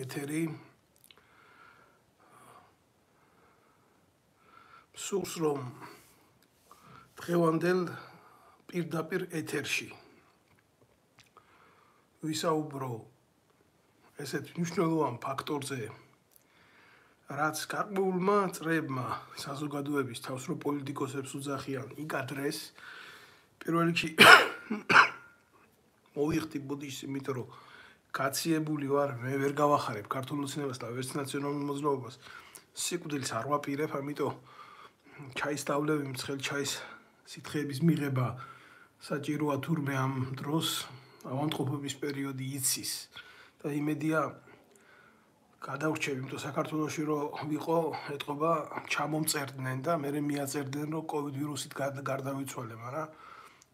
ეთერი სურს რომ დღევანდელ პირდაპირ ეთერში ვისაუბრო ესეთ მნიშვნელოვან ფაქტორზე, რაც გარკვეულმა წრეებმა საზოგადოების თავსრო პოლიტიკოსებს უძახიან იკადრეს, პირველ რიგში მოვიხდი ბუდიშს, იმიტომ რომ გაციებული ვარ, მე ვერ გავახარებ ქართულ მოცნებას და ვერც ნაციონალურ მოძრაობას. სიკვდილს არ ვაპირებ, ამიტომ ჩაის დავლევი, მცხელ ჩაის სითხეების მიღება საჭიროა, თურმე ამ დროს ავადმყოფობის პერიოდი იცის და იმედია გადავრჩები, იმიტომ საქართველოში რომ ვიყო, ეთყობა ჩამომწერდნენ და მე მიაწერდნენ, რომ COVID ვირუსით გარდავიცვალე, მაგრამ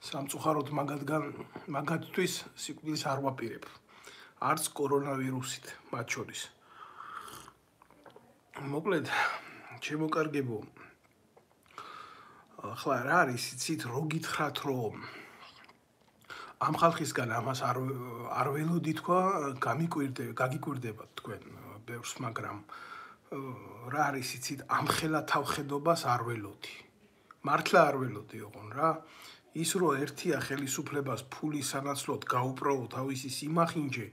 სამწუხაროდ მაგათთვის სიკვდილს არ ვაპირებ. არც კორონავირუსით მათ შორის. მოკლედ, ჩემო კარგებო, ახლა რა არის, იცით, რო გითხრათ, რომ ამ ხალხისგან ამას არ ველოდი თქვა, გაგიკვირდება თქვენ ბევრს, მაგრამ რა არის, იცით, ამხელა თავხედობას არ ველოდი. მართლა არ ველოდი ოღონ რა. ის რომ ერთია ხელისუფლებას ფულის სანაცვლოდ გაუპროო თავისი სიმახინჯე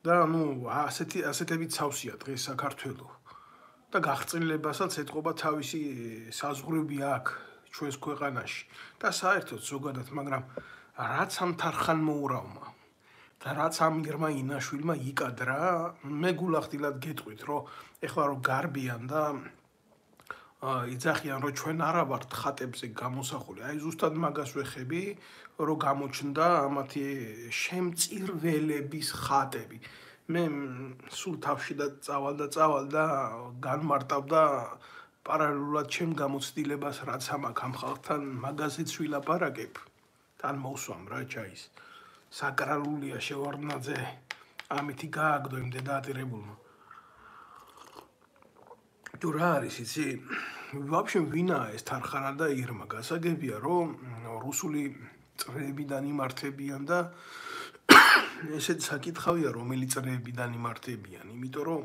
და ასეთებით სავსეა დღეს საქართველო და გაღწრილებასაც ეთყობა თავისი საზღვრები აქვს ჩვენს ქვეყანაში და საერთოდ ზოგადად, მაგრამ რაც ამ თარხანმოურავმა და რაც ამ ირმა ინაშვილმა იკადრა, მე გულახდილად გეტყვით, რომ ეხლა რომ გარბიან და იძახიან, რომ ჩვენ არა ვართ ხატებზე გამოსახული. აი ზუსტად მაგას ვეხები, რომ გამოჩნდა ამათი შემწირველების ხატები. მე სულ თავში და წავალ და განმარტავდა პარალელურად ჩემ გამოცდილებას, რაც ამაქვს ამ ხალხთან მაგაზეც ვილაპარაკებ. თან მოვსვამ რა ჩაის. საკრალულია შევარდნაძე, ამითი გააგდო იმ დედაატირებულმა. თუ რა არის, იცი? ვაფშე ვინაა ეს თარხანა და ირმა? გასაგებია, რომ რუსული წრეებიდან იმართებიან და ესეთი საკითხავია, რომელი წრეებიდან იმართებიან, იმიტომ რომ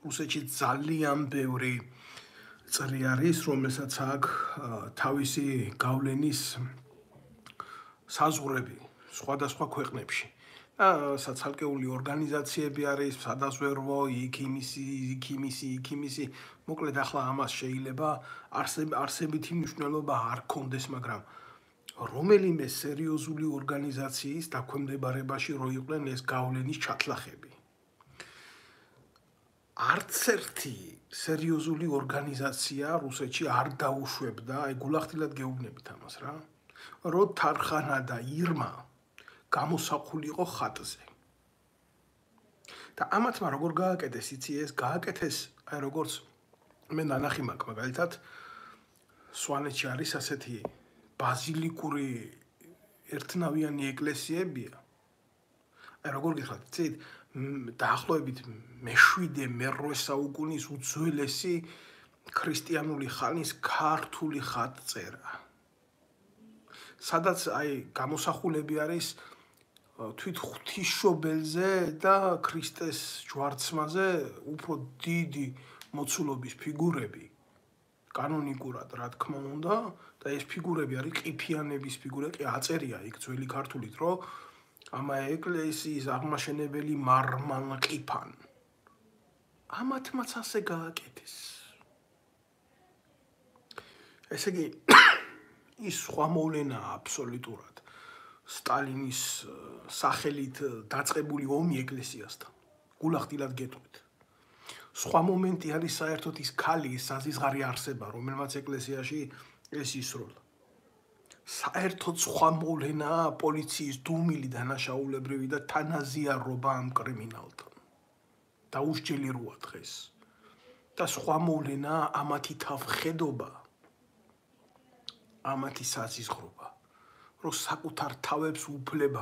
რუსეთში ძალიან ბევრი წრე არის, რომელსაც აქვს თავისი გავლენის საზღვრები სხვადასხვა ქვეყნებში. საცალკეული ორგანიზაციები არის, სადაზვერვო, იქ იმისი. მოკლედ, ახლა ამას შეიძლება არსებითი მნიშვნელობა არ ქონდეს, მაგრამ რომელიმე სერიოზული ორგანიზაციის დაქვემდებარებაში რო იყვნენ ეს გავლენის ჩათლახები. არც ერთი სერიოზული ორგანიზაცია რუსეთში არ დაუშვებდა, აი გულახდილად გეუბნებით ამას რა, რომ თარხანა და ირმა გამოსახული იყო ხატზე. და ამათმა როგორ გააკეთეს, იცი, ეს გააკეთეს, აი როგორც მე ნანახი მაქვს, მაგალითად, სვანეთში არის ასეთი ბაზილიკური ერთნავიანი ეკლესიებია. აი როგორ გითხრათ, იცით, დაახლოებით მე-7-მე-8 საუკუნის უძველესი ქრისტიანული ხანის ქართული ხატწერა. სადაც აი გამოსახულები არის თვით ღვთისმშობელზე და ქრისტეს ჯვარცმაზე უფრო დიდი მოცულობის ფიგურები, კანონიკურად, რა თქმა უნდა, და ეს ფიგურები არის ყიფიანების ფიგურები, აწერია იქ ძველი ქართულით, რომ ამა ეკლესიის აღმაშენებელი მარმან ყიფან. ამათმაც ასე გააკეთეს. ესე იგი, ის სხვა მოვლენაა აბსოლუტურად სტალინის სახელით დაწყებული ომი ეკლესიასთან. გულახდილად გეტყვით. სხვა მომენტი არის საერთოდ ის ქალი, ის საზიზღარი არსება, რომელმაც ეკლესიაში ეს ისროლა. საერთოდ სხვა მოვლენაა პოლიციის დუმილი დანაშაულებრივი და თანაზიარობა ამ კრიმინალთან. დაუსჯელი როა დღეს. და სხვა მოვლენაა ამათი თავხედობა, ამათი საზიზღრობა, რომ საკუთარ თავებს უფლება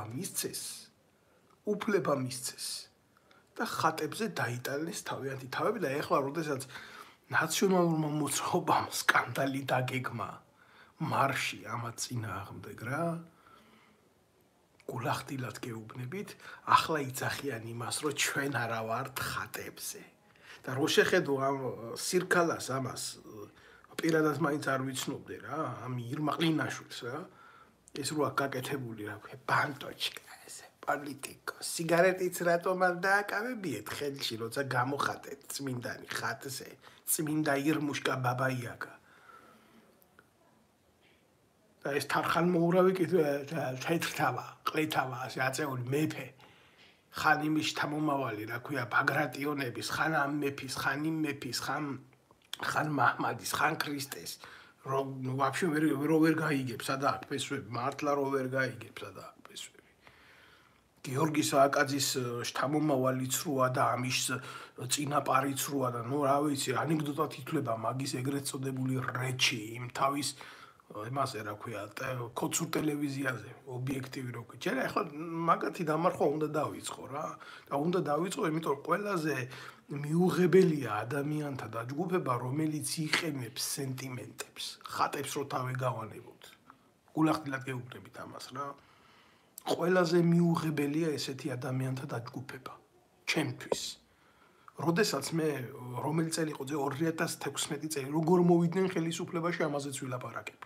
მისცეს და ხატებზე დაიტანეს თავიანთი თავები და ეხლა როდესაც ნაციონალურმა მოძრაობამ სკანდალი დაგეგმა მარში ამათ წინააღმდეგ რა, გულახდილად გეუბნებით, ახლა იცახიან იმას, რომ ჩვენ არა ვართ ხატებზე. და რო შეხედო ამ სირქალას ამას პირადად მაინც არ ვიცნობდე რა, ამ ირმაყლინაშვილს რა. ეს რო აქ გაკეთებული რა ქვია, ბანტოჩკა ესე, პოლიტიკო, სიგარეტიც რატომ არ დააკავებიეთ ხელში, როცა გამოხატეთ წმინდანი ხატზე, წმინდა ირმუშკა ბაბაიაკა. და ეს თარხანმოურავი კიდე თეთრთავა, ყლეთავა, ასე აწეული მეფე. ხან იმის თამომავალი, რა ქვია, ბაგრატიონების, ხან ამ მეფის, ხან იმ მეფის, ხან მაჰმადის, ხან ქრისტეს. ვაფშე რო ვერ გაიგებს, სადაა ფესვები, მართლა რო ვერ გაიგებს, სადაა ფესვები. გიორგი სააკაძის შთამომავალიც როა და ამის წინაპარიც როა და ნუ რა ვიცი, ანეკდოტად ითვლება მაგის ეგრეთ წოდებული რეჩი იმ თავის იმაზე რა ქვია, ქოცურ ტელევიზიაზე, ობიექტივი რო ქვია. ჯერ ახლა მაგათი დამარხვა უნდა დავიწყო რა. და უნდა დავიწყო, იმიტომ რომ ყველაზე მიუღებელია ადამიანთა დაჯგუფება, რომელიც იყენებს სენტიმენტებს, ხატებს რო თავი გავანებოთ. გულახდილად გეუბნებით ამას რა. ყველაზე მიუღებელია ესეთი ადამიანთა დაჯგუფება ჩემთვის. როდესაც მე რომელი წელი იყო 2016 წელი როგორ მოვიდნენ ხელისუფლებაში ამაზეც ვილაპარაკებ.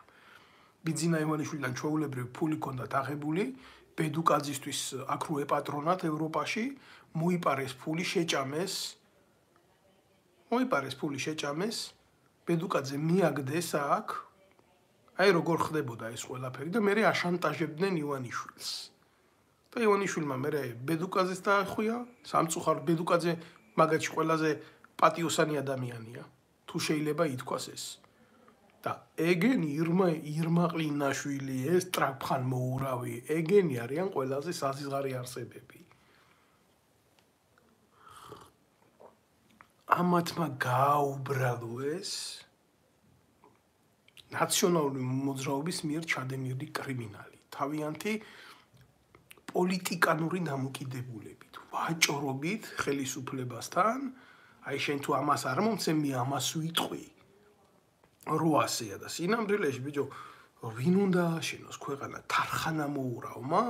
ბიძინა ივანიშვილიდან ჩვეულებრივ ფული ჰქონდათ აღებული, ბედუკაძისთვის აქ რო ეპატრონათ ევროპაში, მოიპარეს ფული შეჭამეს, ბედუკაძე მიაგდეს აქ, აი როგორ ხდებოდა ეს ყველაფერი და მერე აშანტაჟებდნენ ივანიშვილს. და ივანიშვილმა მერე ბედუკაძეს დაახვია, სამწუხაროდ ბედუკაძე მაგათში ყველაზე პატიოსანი ადამიანია, თუ შეიძლება ითქვას ეს. და ეგენი ირმაყლინაშვილი, ეს ტრაქფანმოურავი, ეგენი არიან ყველაზე საზღარი არსებები. ამათმა გააუბრალო ეს ნაციონალური მოძრაობის მიერ ჩადენილი კრიმინალი, თავიანთი პოლიტიკანური დამოკიდებულებით, ვაჭრობით ხელისუფლებასთან, აი შენ თუ ამას არ მომცემ, მე ამას ვიტყვი. რო ასეა და სინამდვილეში ბიჭო, ვინ უნდა აშენოს ქვეყანა თარხანამოურავმა,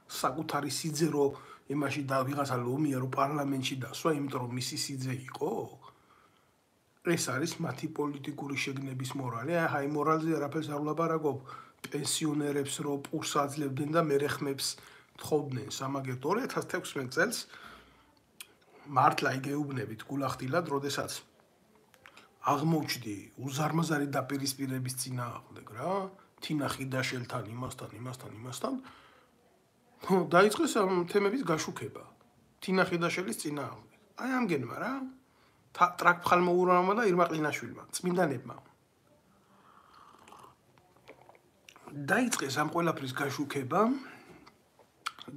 საკუთარი სიძე რო იმაში და ვიღაცა ლომია რო პარლამენტში დასვა, იმიტომ რომ მისი სიძე იყო. ეს არის მათი პოლიტიკური შეგნების მორალი. აი მორალზე არაფერს არ ვლაპარაკობ, პენსიონერებს რო პურს აძლევდნენ და მერე ხმებს თხოვდნენ სამაგერტ 2016 წელს მართლა იგეუბნებით გულახდილად, როდესაც აღმოჩნდი უზარმაზარი დაპირისპირების წინააღმდეგ რა, თინა ხიდაშელთან, იმასთან. დაიწყეს ამ თემების გაშუქება. თინა ხიდაშელის წინააღმდეგ. აი ამგენმა რა. ტრაქფანმოურავმა და ირმაყლინაშვილმა, წმინდანებმა. დაიწყეს ამ ყველაფრის გაშუქება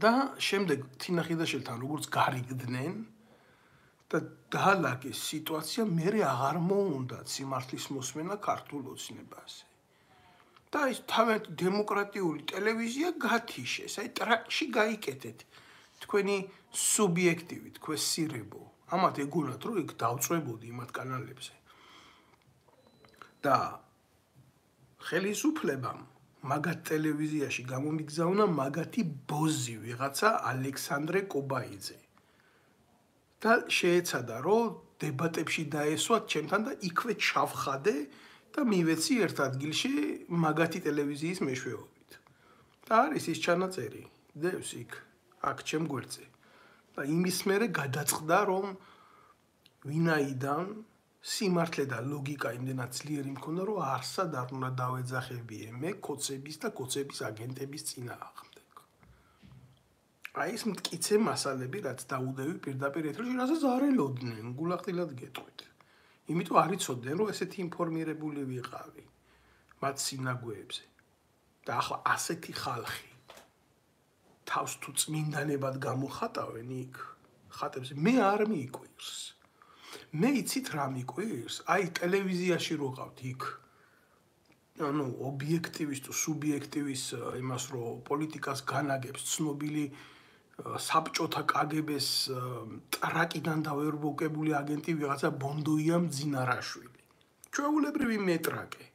და შემდეგ თინა ხიდაშელთან როგორც გარიგდნენ და დაალაგეს სიტუაცია, მერე აღარ მოუნდათ სიმართლის მოსმენა ქართულ ოცნებაზე. და ის თავად დემოკრატიული ტელევიზია გათიშეს, აი ტრაკში გაიკეთეთ თქვენი სუბიექტივი, თქვენ სირებო. ამათ ეგონათ, რომ იქ დავწვებოდი იმათ კანალებზე. და ხელისუფლებამ მაგათ ტელევიზიაში გამომიგზავნა მაგათი ბოზი ვიღაცა ალექსანდრე კობაიძე. და შეეცადა, რომ დებატებში დაესვათ ჩემთან და იქვე ჩავხადე და მივეცი ერთ ადგილში მაგათი ტელევიზიის მეშვეობით. და არის ის ჩანაწერი, დევს იქ, აქ ჩემ გვერდზე. და იმის მერე გადაწყდა, რომ ვინაიდან სიმართლე და ლოგიკა იმდენად ძლიერი მქონდა, რომ არსად არ უნდა დავეძახებიე მე კოცების და კოცების აგენტების წინააღმდეგ. აი ეს მტკიცე მასალები, რაც დაუდევი პირდაპირ ეთერში, რასაც არ ელოდნენ, გულახდილად გეტყვით. იმიტომ არ იცოდნენ, რომ ესეთი ინფორმირებული ვიყავი მათ სინაგვეებზე. და ახლა ასეთი ხალხი თავს თუ წმინდანებად გამოხატავენ იქ ხატებზე, მე არ მიიკვირს. მე იცით რა მიკვირს? აი ტელევიზიაში რო ყავთ იქ ანუ ობიექტივის თუ სუბიექტივის იმას რო პოლიტიკას განაგებს ცნობილი საბჭოთა კგბ-ს ტრაკიდან დავერბოკებული აგენტი ვიღაცა ბონდოია მძინარაშვილი. ჩვეულებრივი მეტრაკე.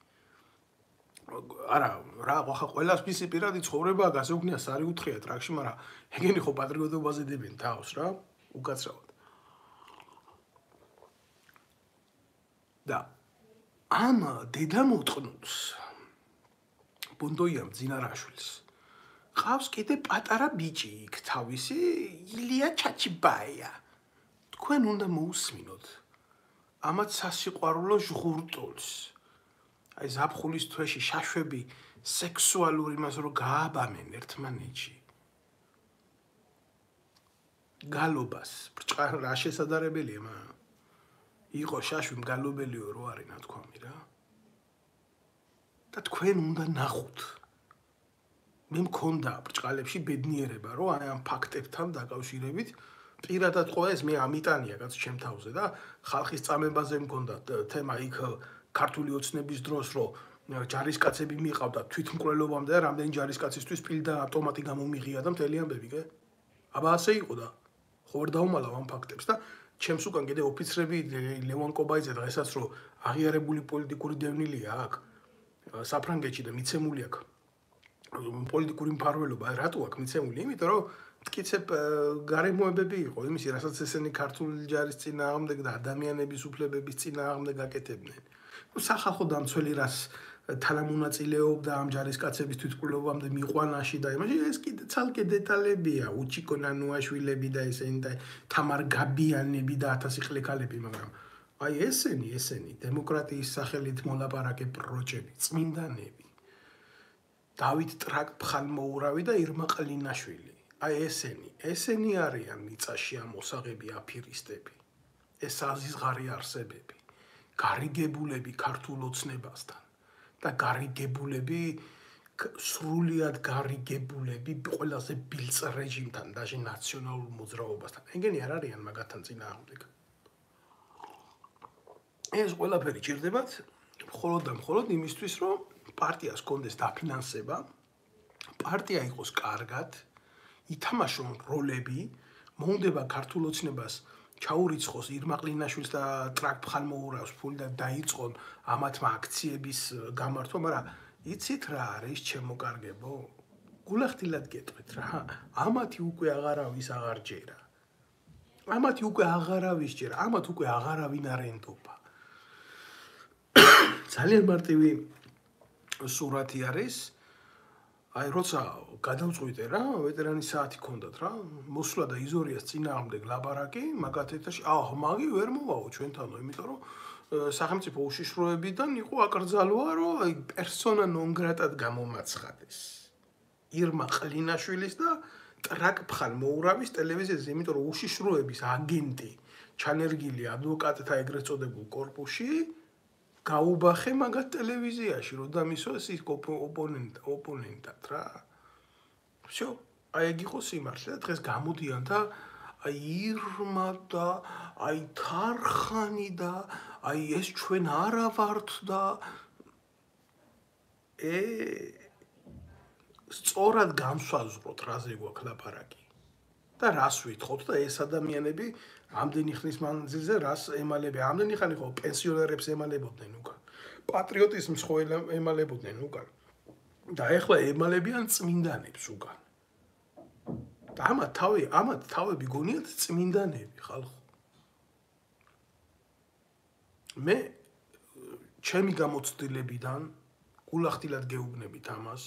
არა რა ხა ყველას მისი პირადი ცხოვრებაა გასაუქნია სარი უთხია ტრაქში მაგრამ ეგენი ხო პატრიოტობაზე დებენ თავს რა უკაცრავად და ამ დედამოწყნულს ბუნდოიამ ძინარაშვილს ყავს კიდე პატარა ბიჭი იქ თავისი ილია ჩაჩიბაია თქვენ უნდა მოусმინოთ ამათ სასიყვარულო ჟღურტულს აი ზაფხულის თვეში შაშვები სექსუალური იმას რო გააბამენ ერთმანეთში გალობას რა შესაძლებელია მაგრამ იყო შაშვი მგალობელიო რო არის ნათქვამი რა და თქვენ უნდა ნახოთ მე მქონდა ბრჭყალებში ბედნიერება რომ აი ამ ფაქტებთან დაკავშირებით პირადად ყო ეს მე ამიტანია კაც ჩემ თავზე და ხალხის წამებაზე მქონდა თემა იქ ქართული ოცნების დროს რომ ჯარისკაცები მიყავდა თვითმკვლელობამდე და რამდენი ჯარისკაცისთვის პირ და ავტომატი გამომიღია და მთელი ამბები კი აბა ასე იყო და ხო ვერ დავუმალავ ამ ფაქტებს და ჩემს უკან კიდე ოფიცრები ლევან კობაიძე დღესაც რომ აღიარებული პოლიტიკური დევნილია აქ საფრანგეთში და მიცემული აქ პოლიტიკური მფარველობა რატო აქ მიცემული იმიტომ რომ მტკიცებ გარემოებები იყო იმისი რასაც ესენი ქართული ჯარის წინააღმდეგ და ადამიანების უფლებების წინააღმდეგ აკეთებდნენ სახალხო დამცველი რას თანამონაწილეობდა ამ ჯარისკაცების თვითმკვლელობამდე მიყვანაში და იმაში ეს კიდე ცალკე დეტალებია უჩიკო ნანუაშვილები და ესენი და თამარ გაბიანები და 1000 ხლეკალები მაგრამ აი ესენი დემოკრატიის სახელით მოლაპარაკე პროჭები წმინდანები დავით ტრაკ-ფხალმოურავი და ირმა ყლინაშვილი აი ესენი არიან მიწაში ამოსაღები აფირისტები ეს აზიზღარი არსებები გარიგებულები ქართულ ოცნებასთან და გარიგებულები სრულიად გარიგებულები ყველაზე ბილწ რეჟიმთან და ნაციონალურ მოძრაობასთან ეგენი არ არიან მაგათთან წინააღმდეგ ეს ყველაფერი ჭირდებათ მხოლოდ და მხოლოდ იმისთვის რომ პარტიას კონდეს დაფინანსება პარტია იყოს კარგად ითამაშონ როლები მოუნდება ქართულ ოცნებას ჩაურიცხოს ირმა ყლინაშვილს და ტრაკ-ფხალმოურავს ფული და დაიწყონ ამათმა აქციების გამართვა, მაგრამ იცით რა არის ჩემო კარგებო? გულახდილად გეტყვით რა. ამათი უკვე აღარავის აღარ ჯერა. ამათი უკვე აღარავის ჯერა, ამათ უკვე აღარავინ არ ენდობა. ძალიან მარტივი სურათი არის აი როცა გადავწყვიტე რა ვეტერანის საათი ქონდათ რა მოსვლა და იზორიას წინააღმდეგ ლაბარაკი მაგათეთაში მაგი ვერ მოვაო ჩვენთანო იმიტომ რომ სახელმწიფო უშიშროებიდან იყო აკრძალვა რომ აი პერსონა ნონ გრატად გამომაცხადეს ირმა ყლინაშვილის და ტრაკ-ფხალმოურავის ტელევიზიაზე იმიტომ რომ უშიშროების აგენტი ჩანერგილი ადვოკატთა ეგრეთ წოდებულ კორპუსში გაუბახე მაგათ ტელევიზიაში რომ დამისვას ის ოპონენტად რა. всё, აი ეგ იყო სიმართლე და დღეს გამოდიან და აი ირმა და აი თარხანი და აი ეს ჩვენ არა ვართ და სწორად განსვაზვროთ რაზე გვაქვს ლაპარაკი და რას ვითხოვთ და ეს ადამიანები ამდენი ხნის მანძილზე რას ემალებიან ამდენი ხანი ხო პენსიონერებს ემალებოდნენ უკან პატრიოტიზმს ხო ემალებოდნენ უკან და ეხლა ემალებიან წმინდანებს უკან და ამათ თავები გონიათ წმინდანები ხალხო მე ჩემი გამოცდილებიდან გულახდილად გეუბნებით ამას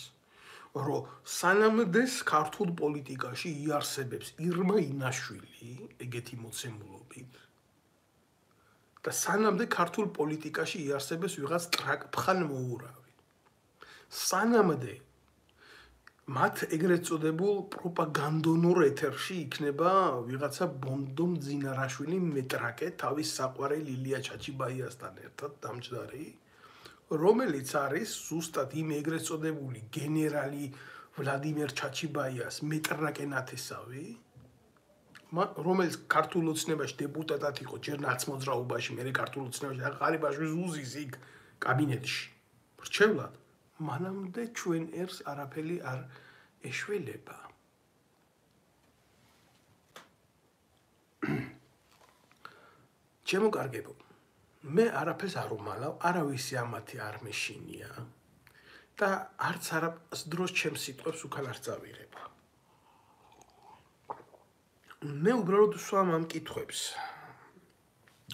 რომ სანამდეს ქართულ პოლიტიკაში იარსებებს ირმა ინაშვილი ეგეთი მოცემულობით და სანამდე ქართულ პოლიტიკაში იარსებებს ვიღაც ტრაკ-ფხალმოურავი სანამდე მათ ეგრეთ წოდებულ პროპაგანდონურ ეთერში იქნება ვიღაცა ბონდო მძინარაშვილი მეტრაკე თავის საყვარელ ილია ჩაჩიბაიასთან ერთად დამჯდარი რომელიც არის ზუსტად იმ ეგრეთ წოდებული გენერალი ვლადიმერ ჩაჩიბაიას მეტრაკე ნათესავი რომელიც ქართულ ოცნებაში დეპუტატად იყო ჯერ ნაცმოძრაობაში მე ქართულ ოცნებაში და ყარიბაშვილს უზის იქ კაბინეტში რჩევლად მანამდე ჩვენ ერს არაფერი არ ეშველება ჩემო კარგებო მე არაფერს არ უმალავ, არავისი ამათი არ მეშინია. და არც არას დროს ჩემს სიტყვებს უკან არ წავიღებ. მე უბრალოდ ვსვამ ამ კითხვებს.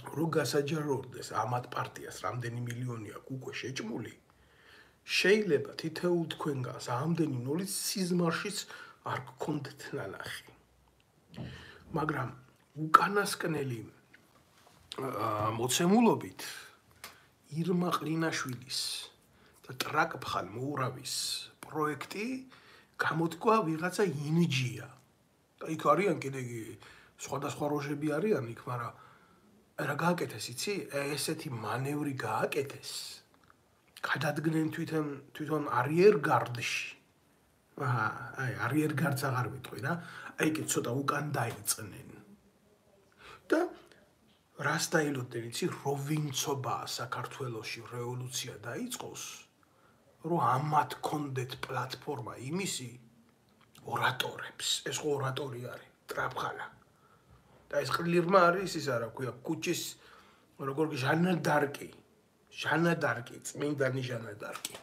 რო გასაჯაროდეს ამათ პარტიას რამდენი მილიონი აქვს უკვე შეჭმული, შეიძლება თითოეულ თქვენგანს ამდენი ნოლის სიზმარშიც არ გქონდეთ ნანახი. მაგრამ უკანასკნელი მოცემულობით ირმა ყლინაშვილის და ტრაკფხან მოურავის პროექტი გამოთქვა ვიღაცა ინჯია. და იქ არიან კიდე სხვადასხვა როჟები არიან იქ, მაგრამ რა გააკეთეს, იცი? ესეთი მანევრი გააკეთეს. გადადგნენ თვითონ არიერგარდში. აი, არიერგარდს აღარ ვიტყვი რა. აი, კი ცოტა უკან დაიწყნენ. და რას დაილოდნენ, იცი, რო ვინცობაა საქართველოში რევოლუცია დაიწყოს, რომ ამათ კონდეთ პლატფორმა იმისი ორატორებს. ეს ხო ორატორი არის, ტრაფხანა. და ეს ყლირმა არის ის არა ქვია, კუჩის როგორ ჟანა დარკი. ჟანა დარკი, წმინდანი ჟანა დარკი.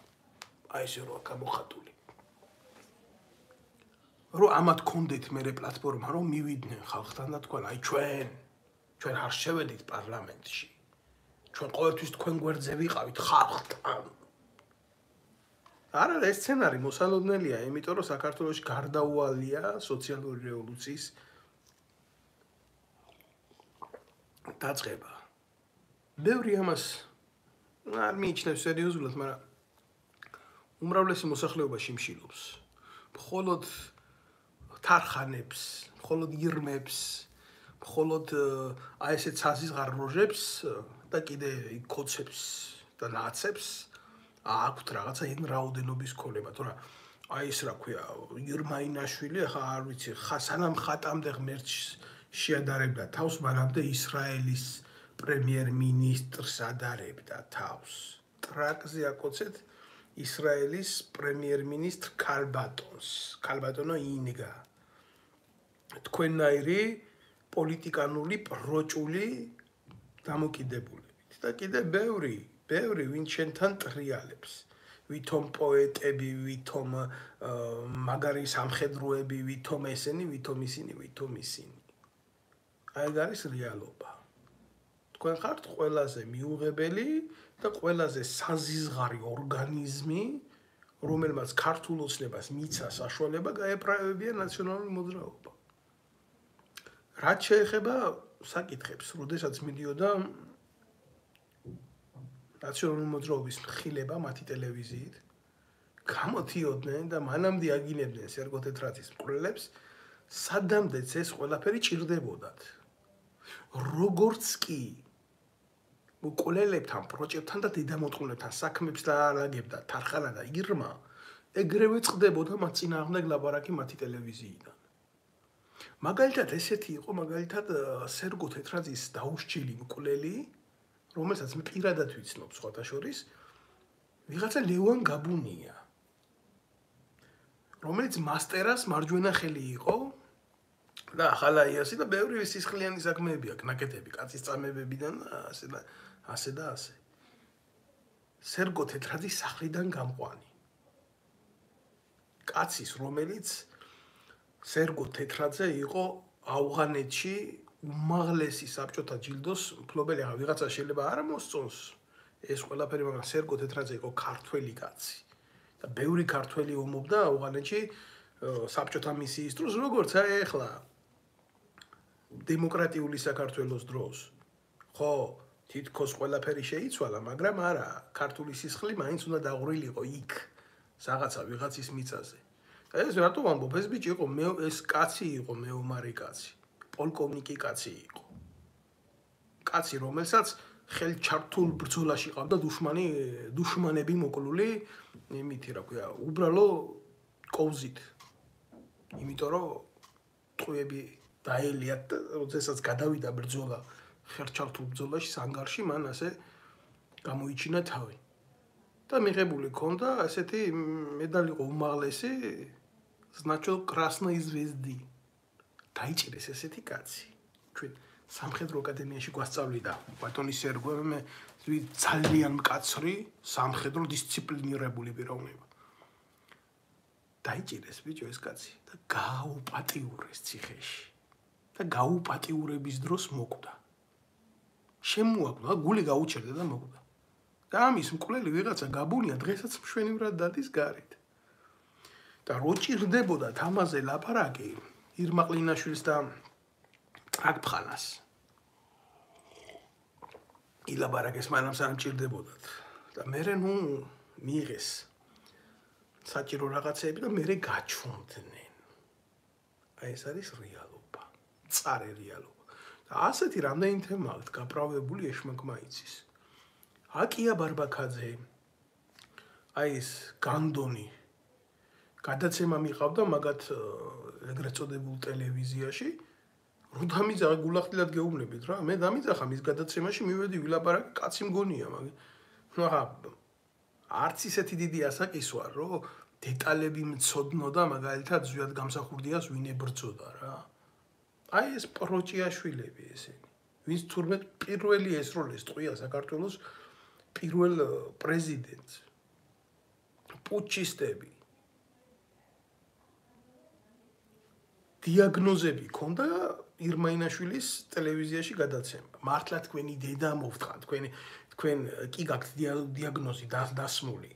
აი ესე რო გამოხატული. რომ ამათ კონდეთ მერე პლატფორმა, რომ მივიდნენ ხალხთან და თქვენ, აი ჩვენ არ შევედით პარლამენტში. ჩვენ ყოველთვის თქვენ გვერდზე ვიყავით ხალხთან. არა, ეს სცენარი მოსალოდნელია, იმიტომ რომ საქართველოში გარდაუვალია სოციალური რევოლუციის დაწყება. ბევრი ამას არ მიიჩნევს სერიოზულად, მაგრამ უმრავლესი მოსახლეობა შიმშილობს. მხოლოდ თარხანებს, მხოლოდ ირმებს, მხოლოდ აი ესე ცაზისღარ როჟებს და კიდე კოცებს და ნაცებს აქვთ რაღაცა იმ რაოდენობის ქონება, თორე აი ეს რა ქვია, ირმა ინაშვილი, ახლა არ ვიცი, სანამ ხატამდე ღმერთს შეადარებდა თავს, მანამდე ისრაელის პრემიერ-მინისტრს ადარებდა თავს. ტრაკზე აკოცეთ ისრაელის პრემიერ-მინისტრ ქალბატონს. ქალბატონო ინგა. თქვენნაირი პოლიტიკანული პროჭული დამოკიდებულებით. და კიდე ბევრი ვინ შენთან ტრიალებს. ვითომ პოეტები, ვითომ მაგარი სამხედროები, ვითომ ესენი, ვითომ ისინი. აი ეს არის რეალობა. თქვენ ხართ ყველაზე მიუღებელი და ყველაზე საზიზღარი ორგანიზმი, რომელმაც ქართულ ოცნებას მიცა საშუალება გაეправებია ნაციონალური მოძრაობა. რაც შეეხება საკითხებს, როდესაც მიდიოდა ნაციონალური მოძრაობის მხილება მათი ტელევიზიით, გამოდიოდნენ და მანამდე აგინებდნენ სერგო თეთრაძის მკვლელებს, სადამდეც ეს ყველაფერი ჭირდებოდათ. როგორც კი მკვლელებთან, პროჭებთან და დედამოწყვილებთან საქმებს დაალაგებდა თარხანა და ირმა, ეგრევე წყდებოდა მათ წინააღმდეგ ლაპარაკი მათი ტელევიზიიდან. მაგალითად ესეთი იყო მაგალითად სერგო თეთრაძის დაუსჯელი მკვლელი, რომელსაც მე პირადად ვიცნობ სხვათა შორის, ვიღაცა ლევან გაბუნია, რომელიც მასტერას მარჯვენა ხელი იყო და ახალაიასი და ბევრი სისხლიანი საქმეები აქვს, ნაკეთები, კაცის წამებებიდან ასე და ასე. სერგო თეთრაძის სახლიდან გამყვანი. კაცის, რომელიც სერგო თეთრაძე იყო ავღანეთში უმაღლესი საბჭოთა ჯილდოს მფლობელი. ახლა ვიღაცა შეიძლება არ მოსწონს ეს ყველაფერი, მაგრამ სერგო თეთრაძე იყო ქართველი კაცი და ბევრი ქართველი ომობდა ავღანეთში საბჭოთა მისიის დროს, როგორც აი ახლა დემოკრატიული საქართველოს დროს. ხო, თითქოს ყველაფერი შეიცვალა, მაგრამ არა, ქართული სისხლი მაინც უნდა დაღვრილიყო იქ, რაღაცა ვიღაცის მიწაზე. და ეს რატო ვამბობ, ეს ბიჭი იყო, ეს კაცი იყო მეომარი კაცი. პოლკოვნიკი კაცი იყო. კაცი, რომელსაც ხელჩართულ ბრძოლაში ყავდა დუშმანები მოკლული, იმითი რა ქვია, უბრალო კოვზით. იმიტომ რომ ტყვიები დაელიათ და როდესაც გადავიდა ბრძოლა ხელჩართულ ბრძოლაში სანგარში, მან ასე გამოიჩინა თავი. და მიღებული ჰქონდა ასეთი მედალი იყო უმაღლესი, значит, красной звезды. დაიჭირეს ესეთი კაცი. ჩვენ სამხედრო აკადემიაში გვასწავლიდა ბატონი სერგო, მე ძალიან მკაცრი სამხედრო დისციპლინირებული პიროვნება. დაიჭირეს ბიჭო ეს კაცი და გააუპატიურეს ციხეში. და გაუპატიურების დროს მოკვდა. შემოაკვდა, გული გაუჩერდა და მოკვდა. და ამის მკვლელი ვიღაცა გაბუნია დღესაც მშვენივრად დადის გარეთ. და რო ჭირდებოდა თამაზე ლაპარაკი ირმაყლინაშვილს და ტრაკფხანას. ილაპარაკეს მანამ სანამ ჭირდებოდათ. და მერე ნუ მიიღეს საჭირო რაღაცეები და მერე გაჩვენდნენ. აი ეს არის რეალობა. წარე რეალობა. და ასეთი რამდენი თემა აქვს გაправებული ეშმაკმაიცის. აკია ბარბაქაძე აი ეს განდონი გადაცემა მიყავდა მაგათ ეგრეთ წოდებულ ტელევიზიაში რომ დამიძახა გულახდილად გეუბნებით რა მე დამიძახა მის გადაცემაში მივედი ვილაპარაკე კაცი მგონია მაგ ნახა არც ისეთი დიდი ასაკისვა რომ დეტალები მცოდნოდა მაგალითად ზვიად გამსახურდიას ვინ ებრძოდა რა აი ეს პროჭიაშვილები ესენი ვინც თურმე პირველი ესროლეს ტყვია საქართველოს პირველ პრეზიდენტს პუჩისტები დიაგნოზები ქონდა ირმაინაშვილის ტელევიზიაში გადაცემა. მართლა თქვენი დედა მოვთხან, თქვენ კი გაქვთ დიაგნოზი დასმული.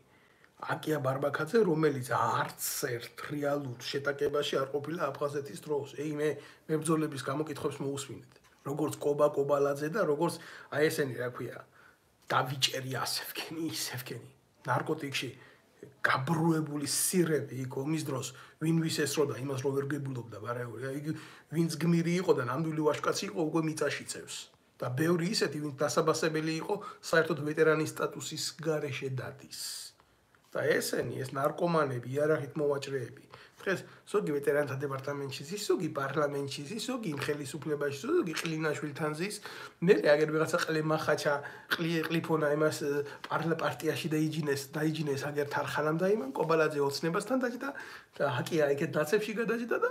აკია ბარბაქაძე, რომელიც არც ერთ რეალურ შეტაკებაში არ ყოფილა აფხაზეთის დროს. მე მებრძოლების გამოკითხვებს მოусმინეთ. როგორც კობა კობალაძე და როგორც აი ესენი რა ქვია, დავიჭერი ასევკენი, ისევკენი. ნარკოტიკში გაბრუებული სირები იქ ომის დროს ვინ ვის ესროდა იმას რო ვერ გებულობდა ვარაეული იგი ვინც გმირი იყო და ნამდვილი ვაჟკაცი იყო უკვე მიწაში წევს და ბევრი ისეთი ვინც დასაბასებელი იყო საერთოდ ვეტერანის სტატუსის გარეშე დადის და ესენი ეს ნარკომანები იარაღით მოვაჭრეები დღეს ზოგი ვეტერანთა დეპარტამენტში ზის ზოგი პარლამენტში ზის ზოგი ხელისუფლებაში ზოგი ყლინაშვილთან ზის მე აგერ ვიღაცა ყლემახაჩა ყლიფონა იმას პარტიაში დაიჯინეს აგერ თარხანამ და იმან კობალაძე ოცნებასთან დაჭდა და აკია იქეთ დაცებში გადაჭდა და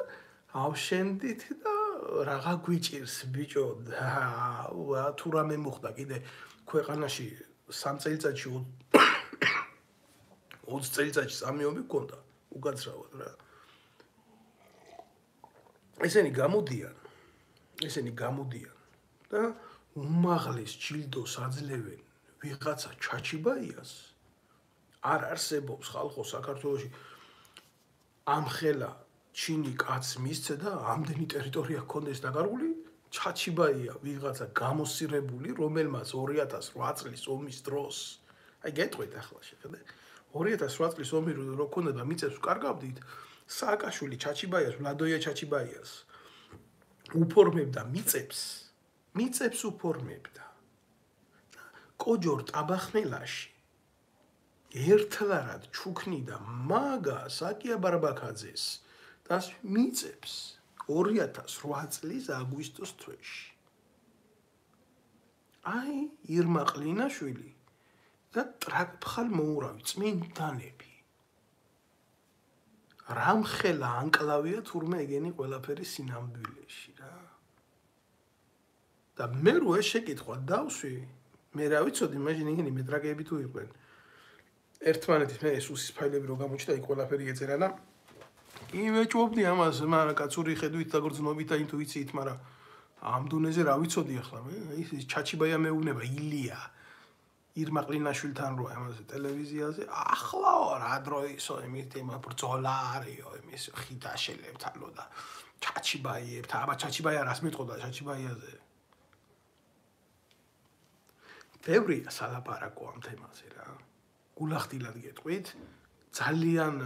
ავშენდით და რაღა გვიჭირს ბიჭო და თუ რამე მოხდა კიდე ქვეყანაში 3 წელიწადში 20 წელიწადში 3 ომი გქონდა უკაცრავად რა ესენი გამოდიან და უმაღლეს ჯილდოს აძლევენ ვიღაცა ჩაჩიბაიას არ არსებობს ხალხო საქართველოში ამხელა ჩინი კაც მისცე და ამდენი ტერიტორია ჰქონდეს დაკარგული ჩაჩიბაია ვიღაცა გამოსირებული რომელმაც 2008 წლის ომის დროს აი გეტყვით ახლა შეხედე 2008 წლის ომი რო ქონდა და მიწებს ვკარგავდით სააკაშვილი ჩაჩიბაიას ვლადოია ჩაჩიბაიას უფორმებდა მიწებს უფორმებდა კოჯორ ტაბახნელაში ერთლარად ჩუქნიდა მაგას აკია ბარბაქაძეს და მიწებს 2008 წლის აგვისტოს თვეში აი ირმაყლინაშვილი და ტრაკფხალ მოურავი წმინდანები რამხელა ანკლავია თურმე ეგენი ყველაფერი სინამდვილეში რა და მე რო ეს შეკითხვა დავსვი მე რა ვიცოდი მაშინ ეგენი მეტრაკეები თუ იყვნენ ერთმანეთის მე სუსის ფაილები რო გამოჩნდა იქ ყველაფერი ეწერა და იმეჭობდი ამას მაგრამ კაცური ხედვით და გრძნობით და ინტუიციით მაგრამ ამ დონეზე რა ვიცოდი ახლა მე ის ჩაჩიბაია მეუბნება ილია ირმაყლინაშვილთან რო ამაზე ტელევიზიაზე ახლაო რა დრო ისო იმით იმა ბრძოლა არისო იმის ხიდაშელებთანო და ჩაჩიბაიებთან აბა ჩაჩიბაია რას მეტყოდა ჩაჩიბაიაზე ბევრია სალაპარაკო ამ თემაზე რა გულახდილად გეტყვით ძალიან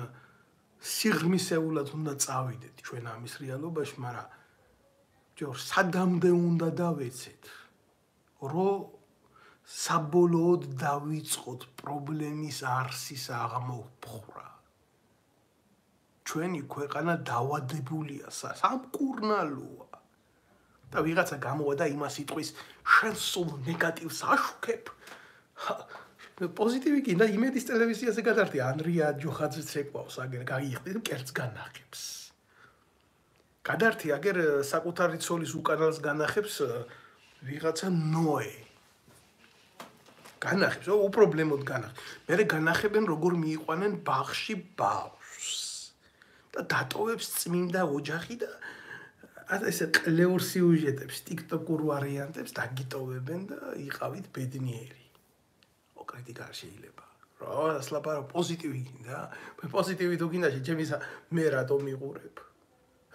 სიღრმისეულად უნდა წავიდეთ ჩვენ ამის რეალობაში მაგრამ ჯერ სადამდე უნდა დავეცეთ რომ საბოლოოდ დავიწყოთ პრობლემის არსის აღმოფხვრა ჩვენი ქვეყანა დავადებულია სამკურნალოა და ვიღაცა გამოვა და იმას იტყვის შენ სულ ნეგატივს აშუქებ პოზიტივი კი და იმედის ტელევიზიაზე გადარდი ანრია ჯოხაძეც ეკваოს აგერ გაიხდი კერძ განახებს გადართი აგერ საკუთარი ცოლის უკანალს განახებს ვიღაცა ნოე განახებს უპრობლემოდ განახებს მერე განახებენ როგორ მიიყვანენ ბაღში ბავშვს და დატოვებს წმინდა ოჯახი და ესე ყლეურ სიუჟეტებს, TikTok-ურ ვარიანტებს დაგიტოვებენ და იყავით ბედნიერი. კრიტიკა არ შეიძლება. რა სლაპარო პოზიტივი გინდა? პოზიტივი თუ გინდა ჩემისა მე რატომ მიყურებ?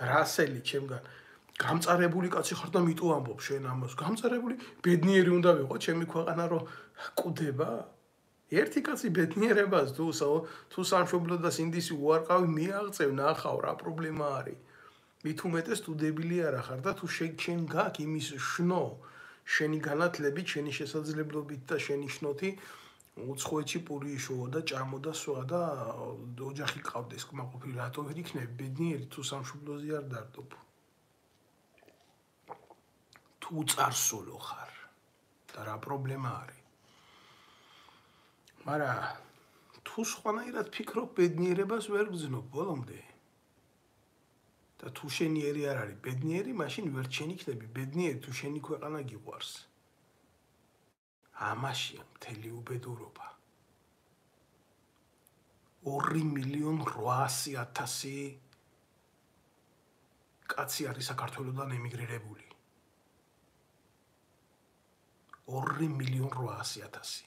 რასელი ჩემგან გამწარებული კაცი ხარ და მიტო ამბობ შენ ამას. გამწარებული ბედნიერი უნდა ვიყო ჩემი ქვეყანა რომ კვდება? ერთი კაცი ბედნიერებას თუ სამშობლო და სინდისი უარყავი მიაღწევ ნახავ რა პრობლემა არის. მით უმეტეს თუ დებილი არა ხარ და თუ შენ გაქვს იმის შნო, შენი განათლებით, შენი შესაძლებლობით და შენი შნოთი უცხოეთში პური იშოვა და ჭამოდა სვა და ოჯახი ყავდეს კმაყოფილი რატო ვერ იქნები ბედნიერი თუ სამშობლოზე არ დარდობ. თუ წარსულო ხარ და რა პრობლემა არის. მაგრამ თუ სხვანაირად ფიქრობ ბედნიერებას ვერ გძნობ ბოლომდე. და თუ შენიერი არ არის ბედნიერი, მაშინ ვერ შენ იქნები ბედნიერი თუ შენი ქვეყანა გიყვარს. ამაშია მთელი უბედურობა. 2.800.000 კაცი არის საქართველოდან ემიგრირებული. 2.800.000.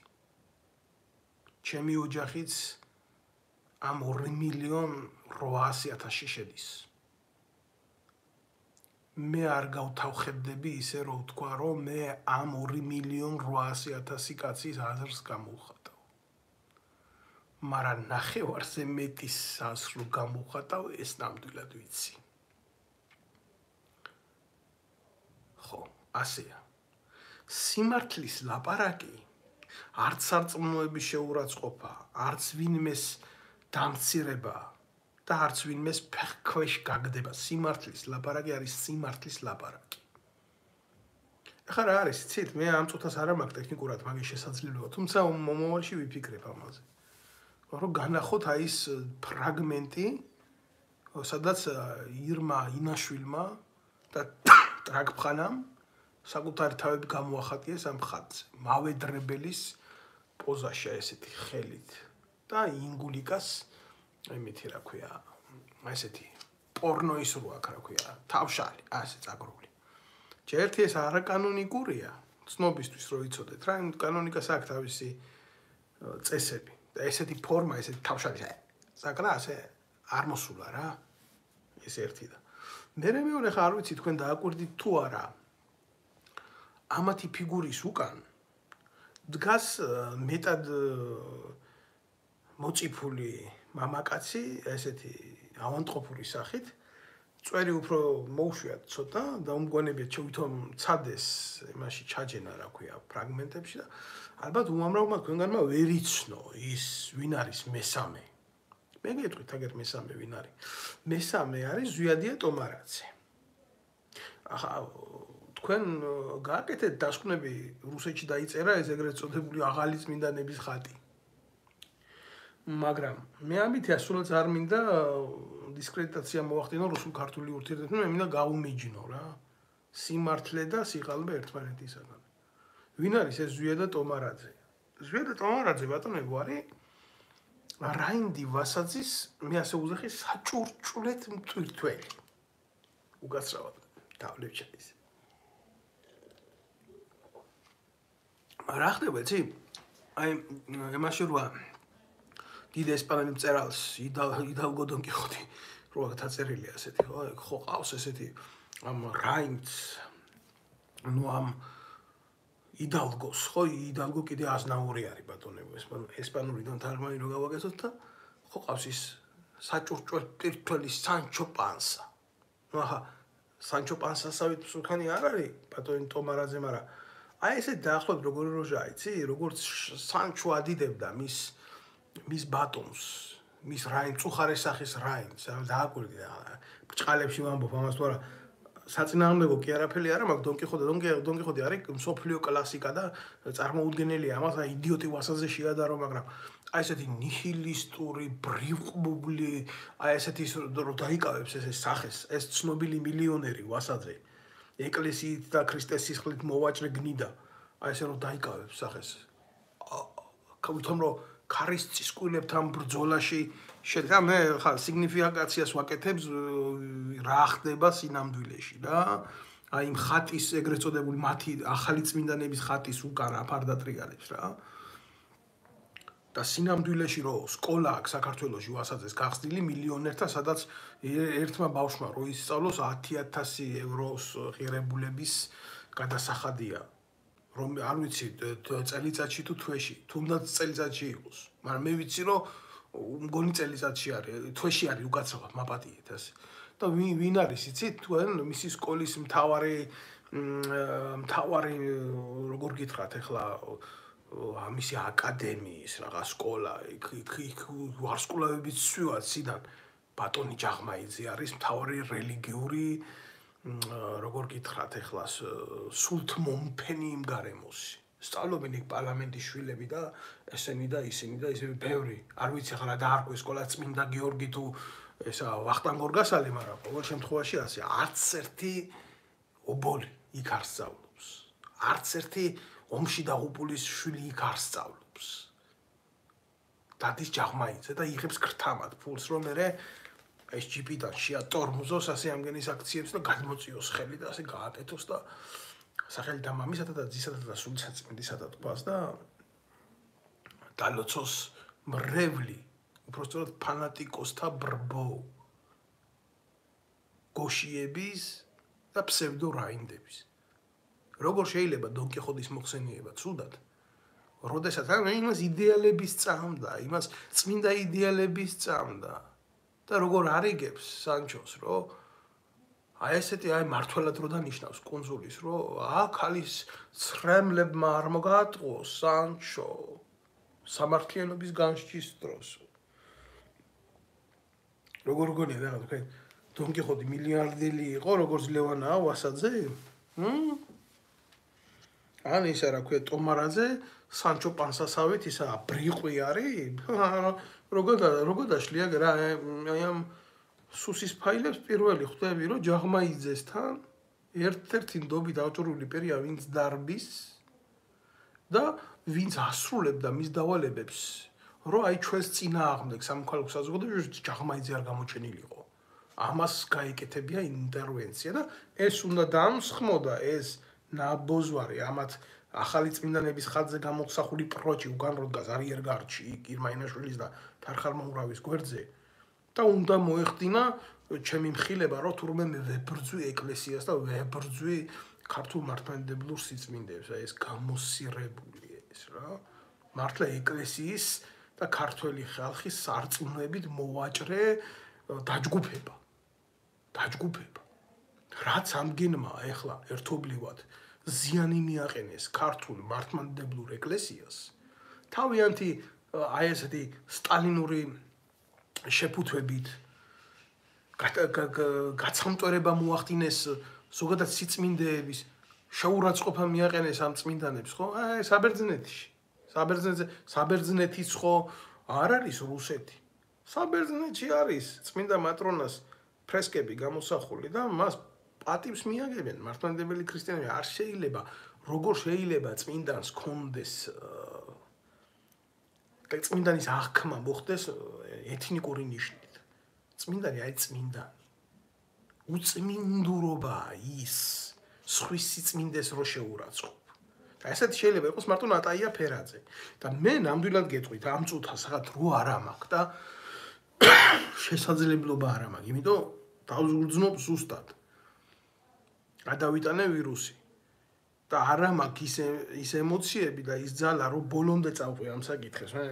ჩემი ოჯახიც ამ 2.800.000-ში შედის. მე არ გავთავხედები ისე რომ ვთქვა რომ მე ამ 2.800.000 კაცის აზრს გამოვხატავ. მაგრამ ნახევარზე მეტის აზრს რო გამოვხატავ, ეს ნამდვილად ვიცი. ხო, ასეა. სიმართლის ლაპარაკი არც სარწმუნოების შეურაცხყოფა, არც ვინმეს დამცირება და არც ვინმეს ფეხქვეშ გაგდება. სიმართლის ლაპარაკი არის სიმართლის ლაპარაკი. ეხლა რა არის, იცით, მე ამ წუთას არ მაქვს ტექნიკურად მაგის შესაძლებლობა, თუმცა მომავალში ვიფიქრებ ამაზე. რომ განახოთ აი ეს ფრაგმენტი, სადაც ირმა ინაშვილმა და ტრაგფხანამ საკუთარი თავები გამოახატიეს ამ ხატზე. მავედრებელის პოზაში ესეთი ხელით და ინგულიკას იმითი რა ქვია, ესეთი პორნოის რო აქ რა ქვია, თავშალი, ასე წაგრული. ჯერტი ეს არაკანონიკურია, ცნობისთვის რო იცოდეთ რა, იმ კანონიკას აქვს თავისი წესები და ესეთი ფორმა, ესეთი თავშალი, საკრა ასე არ მოსულა რა. ეს ერთი და მერე მეორე ხარ ვიცი თქვენ დააკვირდით თუ არა. ამათი ფიგურის უკან დგას მეტად მოწიფული მამაკაცი, ესეთი ავანტყოფური სახით, წვერი უფრო მოუშვიათ ცოტა და უმგონებიათ შევითომ ცადეს იმაში ჩაჯენა რა ქვია ფრაგმენტებში და ალბათ უამრავმა თქვენგანმა ვერ იცნო ის ვინ არის მესამე. მე გეტყვით აგერ მესამე ვინ არის. მესამე არის ზვიადია ტომარაძე. ახლა თქვენ გააკეთეთ დასკვნები რუსეთში დაიწერა ეს ეგრეთ წოდებული აღალი წმინდანების ხატი. მაგრამ მე ამით ასულაც არ მინდა დისკრედიტაცია მოახდინო რუსულ-ქართული ურთიერთობებში, მე მინდა გავუმიჯნო რა. სიმართლე და სიყალბე ერთმანეთისაგან. ვინ არის ეს ზვიადა ტომარაძე? ზვიადა ტომარაძე ბატონებო არის რაინდი ვასაძის, მე ასე უძახი, საჭურჭულეთ მტვირთველი. უკაცრავად დავლევჩაის. რა ხდება, იცი? აი, იმაში როა დიდ ესპანელი მწერალს იდალგო დონ კიხოტი რო დაწერილია ასეთი, ხო ყავს ესეთი ამ რაინდს, ნუ ამ იდალგოს, ხო იდალგო კიდე აზნაური არის ბატონებო, ესპანურიდან თარგმანი რო გავაკეთოთ და ხო ყავს ის საჭურჭელ მტვირთველი სანჩო პანსა. ნუ ახლა სანჩო პანსასავით მსუქანი არ არის ბატონი ტომარაძე, მაგრამ აი ესე დაახლოებით როგორი როჟა იცი, როგორც სანჩო ადიდებდა მის ბატონს, მის რაინ წუხარეს სახის რაინს, დააკვირდი ბრჭყალებში ვამბობ ამას თუ არა საწინააღმდეგო კი არაფერი არა, მაგრამ დონ კიხოტი არის მსოფლიო კლასიკა და წარმოუდგენელია ამას, აი იდიოტი ვასაძე შეადარო, მაგრამ აი ესეთი ნიჰილისტური, ბრიყვბუბლი, აი ესეთი რო დაიკავებს ეს სახეს, ეს ცნობილი მილიონერი ვასაძე, ეკლესიით და ქრისტეს სისხლით მოვაჭრე გნიდა, აი ესე რო დაიკავებს სახეს. ვითომ რომ ქარის წისკვილებთან ბრძოლაში შედგა მე ხა სიგნიფიკაციას ვაკეთებ რა ხდება სინამდვილეში რა აი იმ ხატის ეგრეთ წოდებული მათი ახალი წმინდანების ხატის უკან აფარდატრიალებს რა და სინამდვილეში რომ სკოლა აქვს საქართველოში ვასაძეს გახსნილი მილიონერთა სადაც ერთმა ბავშვმა რო ისწავლოს 10,000 ევროს ღირებულების გადასახადია რომ არ ვიცი წელიწადში თუ თვეში თუნდაც წელიწადში იყოს მაგრამ მე ვიცი რომ მგონი წელიწადში არის თვეში არის უკაცრავად მაპატიეთ ასე და ვინ არის იცით თქვენ მისი სკოლის მთავარი როგორ გითხრათ ახლა ამისი აკადემიის რაღა სკოლა იქ ვარსკვლავებით სვივა ციდან ბატონი ჯაღმაიძე არის მთავარი რელიგიური როგორ გითხრათ ახლა სულთმომფენი იმ გარემოში სწავლობენ იქ პარლამენტის შვილები და ესენი და ისინი და ისე ბევრი არ ვიცი ახლა რა დაარქვეს სკოლა წმინდა გიორგი თუ ესა ვახტანგ გორგასალი მაგრამ ყოველ შემთხვევაში ასე არც ერთი ობოლი იქ არ სწავლობს არც ერთი ომში დაღუპულის შვილი იქ არ სწავლობს დადის ჯაღმაიძე და იღებს ქრთამად ფულს რომ მე ეს ჯიპიდან შეატორმოზოს ასე ამგენის აქციებს და გადმოწიოს ხელი და ასე გააკეთოს და სახელით მამისათა და ძისათა და სულიწმიდისათა თქვას და დალოცოს მრევლი უბრალოდ ფანატიკოსთა ბრბო გოშიების და ფსევდო რაინდების როგორ შეიძლება დონ კიხოტის მოხსენება ცუდად როდესაც იმას იდეალების წამდა იმას წმინდა იდეალების წამდა და როგორ არიგებს სანჩოს რომ აი ესეთი აი მართველად რო დანიშნავს კონსულის რომ აქ ხალის ცრემლებმა არ მოგატყოს სანჩო სამართლიანობის განსჯის დროს როგორ გონია რა თქვენ დონ კიხოტი მილიარდელი იყო როგორც ლევანაა ვასაძე ან ისა რა ქვია ტომარაძე სანჩო პანსასავით ისა ბრიყვი არის როგორ დაშლია რა აი ამ სუსის ფაილებს პირველი ხვდები რომ ჯაღმაიძესთან ერთ-ერთი ნდობით ავტორული პერია ვინც დარბის და ვინც ასრულებდა მის დავალებებს რომ აი ჩვენს წინააღმდეგ სამოქალაქო საზოგადოებაში ჯაღმაიძე არ გამოჩენილიყო ამას გაეკეთებია ინტერვენცია და ეს უნდა დამსხმოდა ეს ნაბოძვარი ამათ ახალი წმინდანების ხატზე გამოსახული პროჭი უკან რო დგას არიერგარდში ირმაინაშვილის და თარხარმაურავის გვერდზე და უნდა მოეხდინა ჩემი მხილება რომ თურმე მე ვებრძვი ეკლესიას და ვებრძვი ქართულ მართლმადიდებლურ სიწმინდეებს ეს გამოსირებული ეს რა მართლა ეკლესიის და ქართველი ხალხის სარწმუნოებით მოვაჭრე დაჯგუფება რაც ამგენმა ახლა ერთობლივად ზიანი მიაყენეს ქართულ მართლმადიდებლურ ეკლესიას თავიანთი აი ესეთი სტალინური შეფუთვებით გაცამტვერება მოახდინეს ზოგადად სიწმინდეების შეურაცხყოფა მიაყენეს ამ წმინდანებს ხო აი საბერძნეთის ხო არ არის რუსეთი საბერძნეთში არის წმინდა მატრონას ფრესკები გამოსახული და მას პატივს მიაგებენ მართლმადიდებელი ქრისტიანები არ შეიძლება როგორ შეიძლება წმინდანს კონდეს წმინდანის აღქმა მოხდეს ეთნიკური ნიშნით წმინდანი აი წმინდანი უწმინდურობაა ის სხვის სიწმინდეს რო შეურაცხყოფ და ესეთი შეიძლება იყოს მარტო ნატაია ფერაძე და მე ნამდვილად გეტყვით ამ წუთას რაღაც რო არ მაქვს და შესაძლებლობა არ მაქვს იმიტომ დავზუგრძნობ ზუსტად გადავიტანე ვირუსი და არა მაქვს ის ემოციები და ის ძალა რომ ბოლომდე წავყვი ამ საკითხებს მე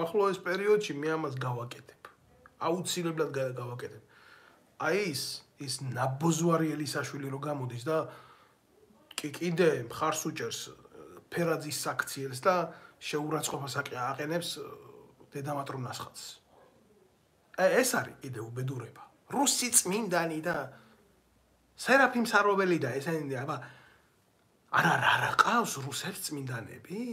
ახლოს პერიოდში მე ამას გავაკეთებ აუცილებლად გავაკეთებ აი ის ნაბოძვარი ელისაშვილი რო გამოდის და კიდე მხარს უჭერს ფერაძის საქციელს და შეურაცხყოფას აყენებს დედამატრონას ხატს ეს არის კიდე უბედურება რუსი წმინდანი და სერაფიმ საროველი და ესენი აბა არა ყავს რუსებს წმინდანები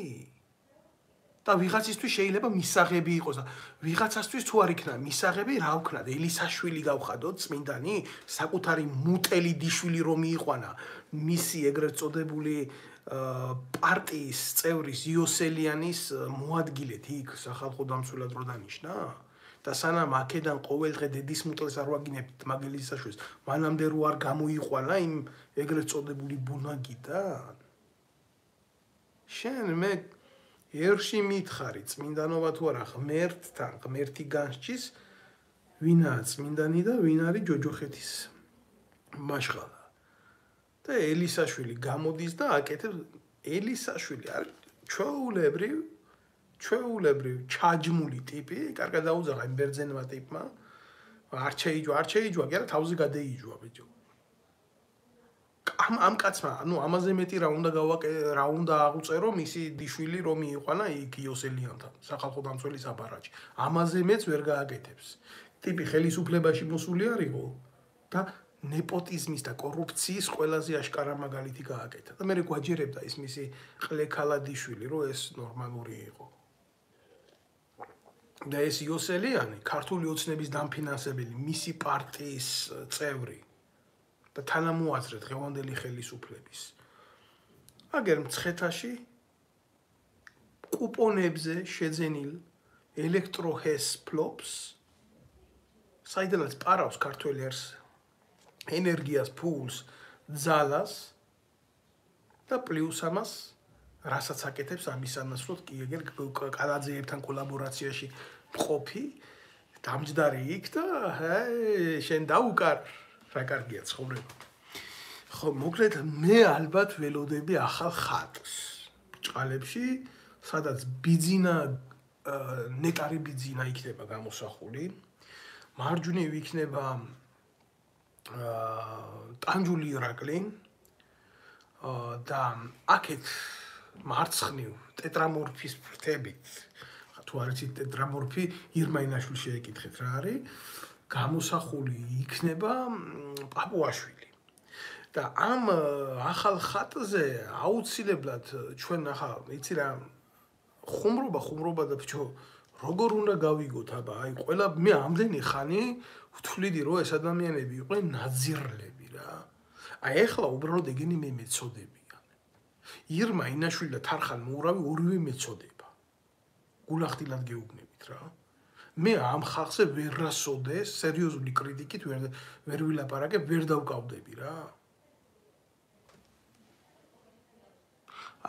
და ვიღაცისთვის შეიძლება მისაღები იყოს და ვიღაცასთვის თუ არ იქნა მისაღები რა ვქნათ ელისაშვილი გავხადოთ წმინდანი საკუთარი მუტელი დიშვილი რომ მიიყვანა მისი ეგრეთ წოდებული პარტიის წევრის იოსელიანის მოადგილეთ იქ სახალხო დამცველად რო დანიშნა და სანამ აქედან ყოველდღე დედის მუტლეს არ ვაგინებთ მაგელის საშუალებას მანამდე რო არ გამოიყვალა იმ ეგრეთ წოდებული ბუნაგიდან შენ მე ერში მითხარი წმინდანობა თუ არა ღმერთთან ღმერთი განსჭის ვინაა წმინდანი და ვინ არის ჯოჯოხეთის მაშხალა და ელისაშვილი გამოდის და აკეთებს ელისაშვილი არის ჩვეულებრივ ჩაჯმული ტიპი კარგად დაუძახა იმ ბერძენმა ტიპმა არ შეიჯვა კი არა თავზე გადაიჯვა ბიჭო ამ კაცმა ნუ ამაზე მეტი რა უნდა აღუწერო მისი დიშვილი რომ მიიყვანა იქ იოსელიანთან სახალხო დამცველის აპარატში ამაზე მეც ვერ გააკეთებს ტიპი ხელისუფლებაში მოსული არისო და ნეპოტიზმის და კორუფციის ყველაზე აშკარა მაგალითი გააკეთა და მე გვაჯერებდა ის მისი ყლექალადიშვილი რომ ეს ნორმალური იყო და ეს იოსელიანი ქართული ოცნების დამფინანსებელი მისი პარტიის წევრი და თანამოაზრე დღევანდელი ხელისუფლების აგერ მცხეთაში კუპონებზე შეძენილ ელექტროჰეს ფლობს საიდანაც პარავს ქართველი ერს ენერგიას ფულს ძალას და პლუს ამას რასაც აკეთებს ამის ანაცვლოდ კი ეგერ კალაძეებთან კოლაბორაციაში მყოფი დამჯდარი იქ და შენ დაუკარ რა კარგია ცხოვრება ხო მოკლედ მე ალბათ ველოდები ახალ ხატს ჭყალებში სადაც ბიძინა ნეტარი ბიძინა იქნება გამოსახული მარჯვნივ იქნება ტანჯული ირაკლი და აქეთ მარცხნივ ტეტრამორფის ფრთებით თუ არ იცით ტეტრამორფი ირმაინაშვილი შეეკითხეთ რა არის გამოსახული იქნება პაპუაშვილი და ამ ახალ ხატზე აუცილებლად ჩვენ ახლა იცი რა ხუმრობა და ბიჭო როგორ უნდა გავიგოთ აბა აი ყველა მე ამდენი ხანი ვთვლიდი რომ ეს ადამიანები იყვნენ ნაძირლები რა აი ეხლა უბრალოდ ეგენი მე მეწოდებიან ირმა ინაშვილი და თარხან მოურავი ორივე მეწოდება გულახდილად გეუბნებით რა მე ამ ხალხზე ვერ რასოდეს სერიოზული კრიტიკით ვერ ვილაპარაკებ ვერ დავკავდები რა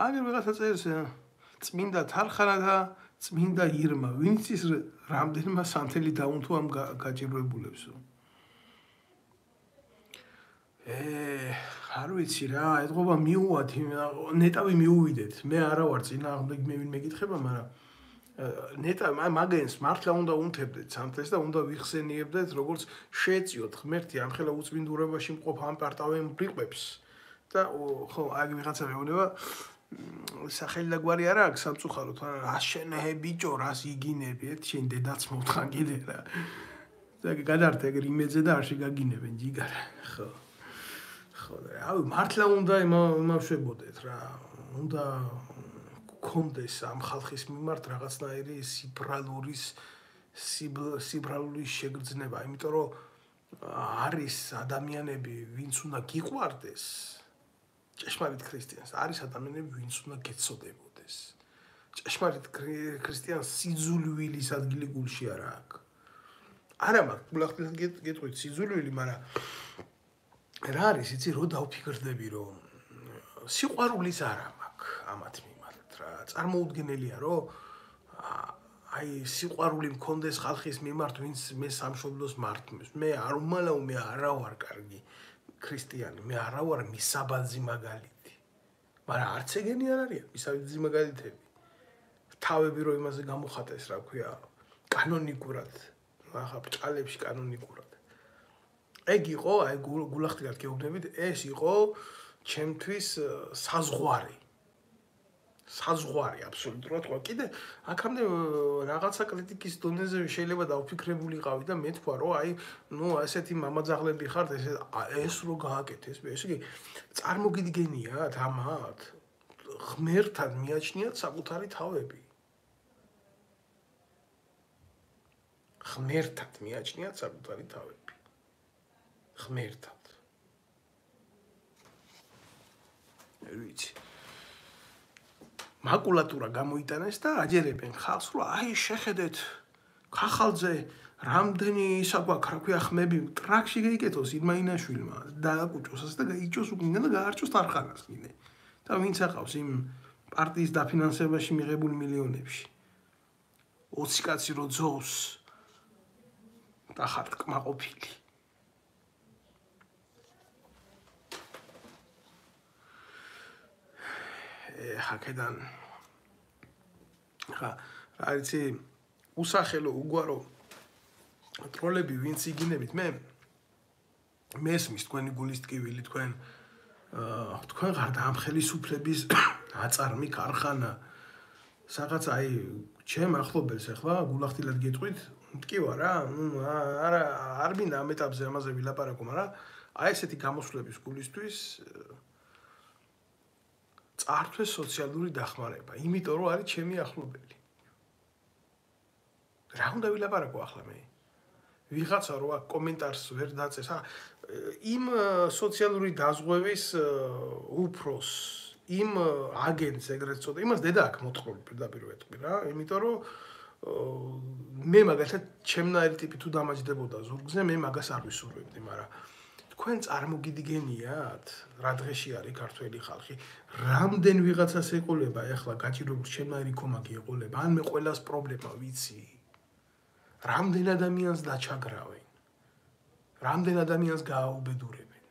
აგერ ვიღაცა წერს წმინდა თარხანა და წმინდა ირმა ვინც ის რამდენმა სანთელი დაუნთო ამ გაჭირვებულებსო არ ვიცი რა ეთყობა მიუვათ ნეტავი მიუვიდეთ მე არა ვარ წინააღმდეგ მე ვინ მეკითხება მაგრამ ნეტა მაგენს მართლა უნდა უნთებდეთ სანთელს და უნდა ვიხსენიებდეთ როგორც შეეწიოთ ღმერთი ამხელა უწმინდურებაში მყოფ ამ პარტავენ ბრიყვებს და ხო აი ვიღაცა მეუბნება სახელი და გვარი არა აქვს სამწუხაროდ რა შენე ბიჭო რას იგინები შენ დედაც მოთხან კიდე რა და გადართ ეგ იმედზე და არ შეგაგინებენ ჯიგარა ხო აი მართლა უნდა იმავშებოდეთ რა უნდა გქონდეს ამ ხალხის მიმართ რაღაცნაირი სიბრალურის შეგრძნება იმიტომ რომ არის ადამიანები ვინც უნდა გიყვარდეს ჭეშმარიტ ქრისტიანს არის ადამიანები ვინც უნდა გეცოდებოდეს ჭეშმარიტ ქრისტიანს სიძულვილის ადგილი გულში არ აქვს არა მაქვს გულახდილად გეტყვით სიძულვილი მაგრამ რა არის იცი რო დავფიქრდები რომ სიყვარულის არა მაქვს ამათ მიმართ რა წარმოუდგენელია რომ აი სიყვარული მქონდეს ხალხის მიმართ ვინც მე სამშობლოს მართმევს მე არ უმალავ მე არა ვარ კარგი ქრისტიანი მე არა ვარ მისაბაძი მაგალითი მაგრამ არც ეგენი არ არის მისაბაძი მაგალითები თავები რომ იმაზე გამოხატეს რა ქვია კანონიკურად ახლა ბჭყალებში კანონიკურად ეგ იყო აი გულახდილად გეუბნებით ეს იყო ჩემთვის საზღვარი აბსოლუტურად ხო კიდე აქამდე რაღაცა კრიტიკის დონეზე შეიძლება დავფიქრებულიყავი და მე თქვა რომ აი ნუ ასეთი მამაძაღლები ხართ ეს რო გააკეთეს ესე იგი წარმოგიდგენიათ ამათ ღმერთთან მიაჩნიათ საკუთარი თავები ღმერთთან მიაჩნიათ საკუთარი თავები ღმერთთან არ ვიცი მაკულატურა გამოიტანეს და აჯერებენ ხალხს, რომ აი შეხედეთ ხახალძე რამდენი ისა გვაქვს, რა ქვია, ხმები ტრაქში გაიკეთოს ირმაინაშვილმა, დააკუჭოს და გაიჭოს უკან და გაარჩოს თარხანას კიდე. და ვინც ახავს იმ პარტიის დაფინანსებაში მიღებულ მილიონებში. 20 კაცი რო ძოვს და ხართ კმაყოფილი. აქედან ხა რა იცი უსახელო უგვარო ტროლები ვინც იგინებით მე მესმის თქვენი გულის ტკივილი თქვენ ღარდა ამ ხელისუფლების აწარმი ქარხანა რაღაც აი ჩემ ახლობელს ახლა გულახდილად გეტყვით მტკივა რა არა არ მინდა ამ ეტაპზე ამაზე ვილაპარაკო მაგრამ აი ესეთი გამოსვლების გულისთვის წართვეს სოციალური დახმარება, იმიტომ რომ არის ჩემი ახლობელი. რა უნდა ვილაპარაკო ახლა მე? ვიღაცა რო აქ კომენტარს ვერ დაწეს, იმ სოციალური დაზღვევის უფროს, იმ აგენტს ეგრეთ წოდა, იმას დედა აქვს მოთხრობი პირდაპირ ვეთქვი რა, იმიტომ რომ მე მაგალითად ჩემნაირი ტიპი თუ დამაჯდებოდა ზურგზე, მე მაგას არ ვისურვებდი, მაგრამ თქვენ წარმოგიდგენიათ რა დღეში არის ქართველი ხალხი რამდენ ვიღაცას ეყოლება ეხლა გაჭირებული ჩემნაირი კომაკი ეყოლება ან მე ყველას პრობლემა ვიცი რამდენ ადამიანს დაჩაგრავენ რამდენ ადამიანს გააუბედურებენ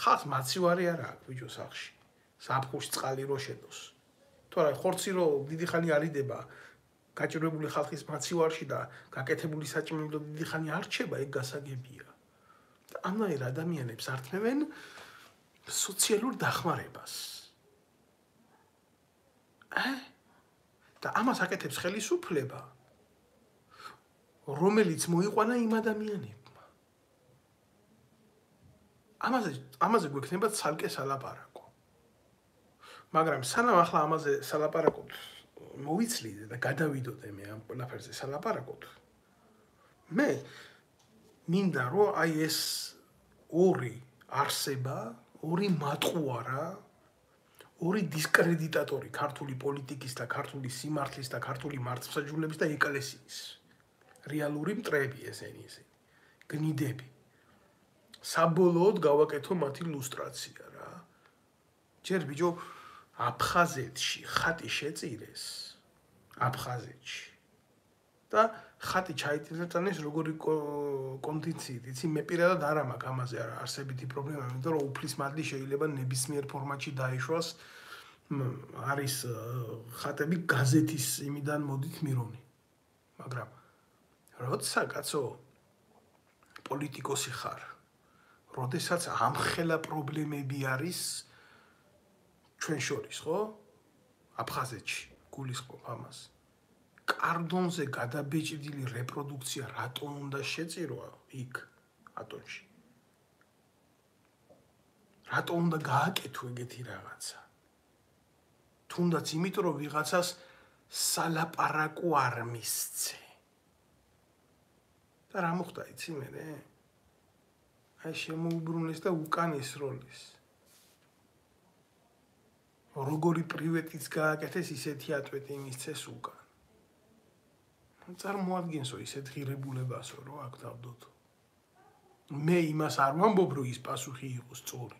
ხალხს მაცივარი არ აქვს ბიჭო სახში საფხურში წყალი რო შედოს თორე ხორცი რო დიდი ხანი არიდება გაჭირებული ხალხის მაცივარში და გაკეთებული საჭმელო დიდი ხანი არ რჩება ეგ გასაგებია ამაერ ადამიანებს ართმევენ სოციალურ დახმარებას. და ამას აკეთებს ხელისუფლება, რომელიც მოიყვანა იმ ადამიანებმა. ამაზე გვექნება ცალკე სალაპარაკო. მაგრამ სანამ ახლა ამაზე სალაპარაკოთ მოვიცლიდე და გადავიდოდე მე ამ ყველაფერზე სალაპარაკოთ, მე მინდა რომ აი ეს ორი არსება, ორი მატყუარა, ორი დისკრედიტატორი ქართული პოლიტიკის და ქართული სიმართლის და ქართული მართლმსაჯულების და ეკლესიის რეალური მტრები ესენი გნიდები. საბოლოოდ გავაკეთო მათი ლუსტრაცია რა. ჯერ ბიჭო აფხაზეთში ხატი შეწირეს აფხაზეთში და ხატი ჩაიტანეს როგორი კონდიციით, იცი მე პირადად არ მაქვს ამაზე არსებითი პრობლემა, იმიტომ რომ უფლის მადლი შეიძლება ნებისმიერ ფორმატში დაეშვას, არის ხატები გაზეთის იმიდან მოდით მირონი. მაგრამ როცა კაცო პოლიტიკოსი ხარ, როდესაც ამხელა პრობლემები არის ჩვენ შორის, ხო? აფხაზეთში გულისხმობ ამას. კარდონზე გადაბეჭდილი რეპროდუქცია რატო უნდა შეწირვა იქ ატონში? რატო უნდა გააკეთო ეგეთი რაღაცა? თუნდაც იმიტომ რომ ვიღაცას სალაპარაკო არ მისცე. და რა მოხდა იცი მე? აი შემოუბრუნეს და უკან ესროლეს. როგორი პრივეტიც გააკეთეს ისეთი ატვეტი მისცეს უკან. წარმოადგენსო ისეთ ღირებულებასო რომ აქ დავდოთ. მე იმას არ ვამბობ რომ ის პასუხი იყოს სწორი.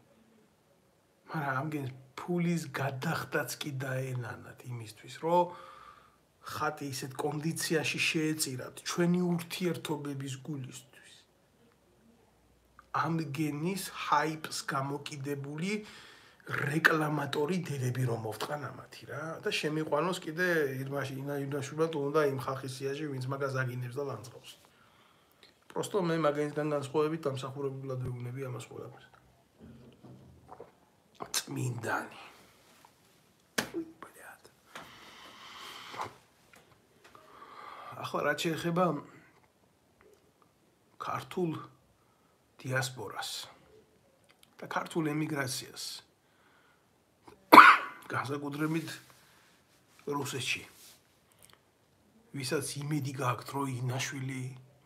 მაგრამ ამგენ ფულის გადახდაც კი დაენანათ იმისთვის რომ ხატი ისეთ კონდიციაში შეეწირათ ჩვენი ურთიერთობების გულისთვის. ამგენის ჰაიპს გამოკიდებული რეკლამატორი დედები რომ მოვტყან ამათი რა და შემიყვანოს კიდე ირმაშვილად უნდა იმ ხალხის სიაში ვინც მაგას აგინებს და ლანძღავს. პროსტო მე მაგენისგან განსხვავებით დამსახურებულად ვეუბნები ამას ყველაფერს. წმინდანი. ახლა რაც შეეხება ქართულ დიასპორას და ქართულ ემიგრაციას განსაკუთრებით რუსეთში ვისაც იმედი გააქვთ რომ ინაშვილი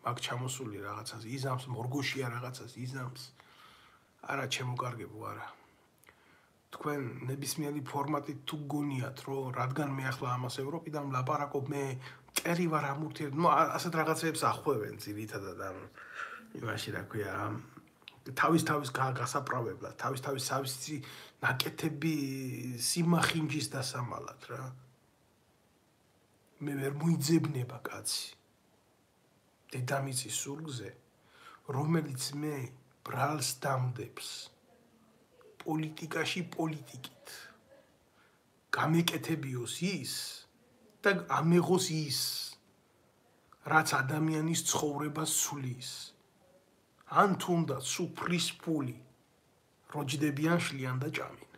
მაგ ჩამოსული რაღაცას იზამს მორგოშია რაღაცას იზამს არა ჩემო კარგებო არა თქვენ ნებისმიერი ფორმატით თუ გგონიათ, რომ რადგან მე ახლა ამას ევროპიდან ვლაპარაკობ, მე მტერი ვარ ამ ურთიერთობებში, ასეთ რაღაცებს ახვევენ ძირითადად ამ იმაში, რა ქვია, თავის გასაправებლად, თავის სავსე ნაკეთები სიმახინჯის დასამალად რა. მე ვერ მოიძებნება კაცი დედამიწის სულგზე, რომელიც მე ბრალს დამდებს პოლიტიკაში პოლიტიკით. გამეკეთებიოს ის და ამეღოს ის, რაც ადამიანის ცხოვრებას სulis. ან თუნდაც სუფრის ფული როჯდებიან შლიან და ჭამინ.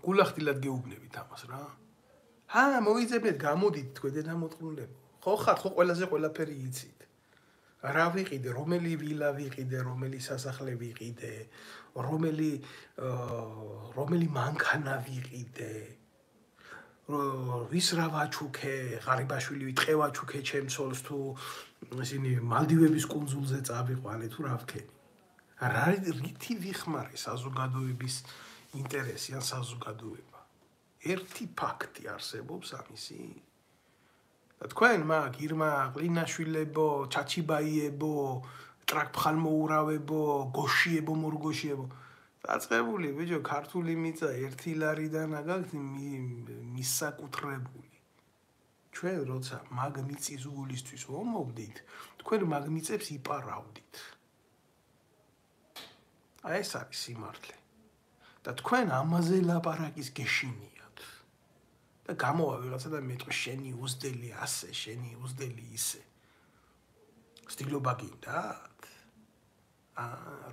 გულახდილად გეუბნებით ამას რა. მოიძებნეთ, გამოდით თქვენ დედამოწყვილებო. ხო ხართ, ხო ყველაზე ყველაფერი იცით. რა ვიყიდე, რომელი ვილა ვიყიდე, რომელი სასახლე ვიყიდე, რომელი მანქანა ვიყიდე, ვის რა ვაჩუქე, ღარიბაშვილი ვიტყე ვაჩუქე ჩემსოლს თუ ისინი მალდივების კუნძულზე წავიყვანე თუ რა ვქენი. რითი ვიხმარე საზოგადოების ინტერესი ან საზოგადოება. ერთი ფაქტი არსებობს ამისი. და თქვენ მაგ ირმა ყლინაშვილებო, ჩაჩიბაიებო, ტრაკფხალმოურავებო, გოშიებო, მორგოშიებო. დაწყებული ბიჭო, ქართული მიწა 1 ლარიდან აგაქვთ მისაკუთრებული. ჩვენ როცა მაგ მიწის გულისთვის ვომოვდით, თქვენ მაგ მიწებს იპარავდით. ეს არის სიმართლე. და თქვენ ამაზე ლაპარაკის გეშინიათ. და გამოვა ვიღაცა და მეტყვი შენი უზდელი ასე, შენი უზდელი ისე. სტილობა გინდათ?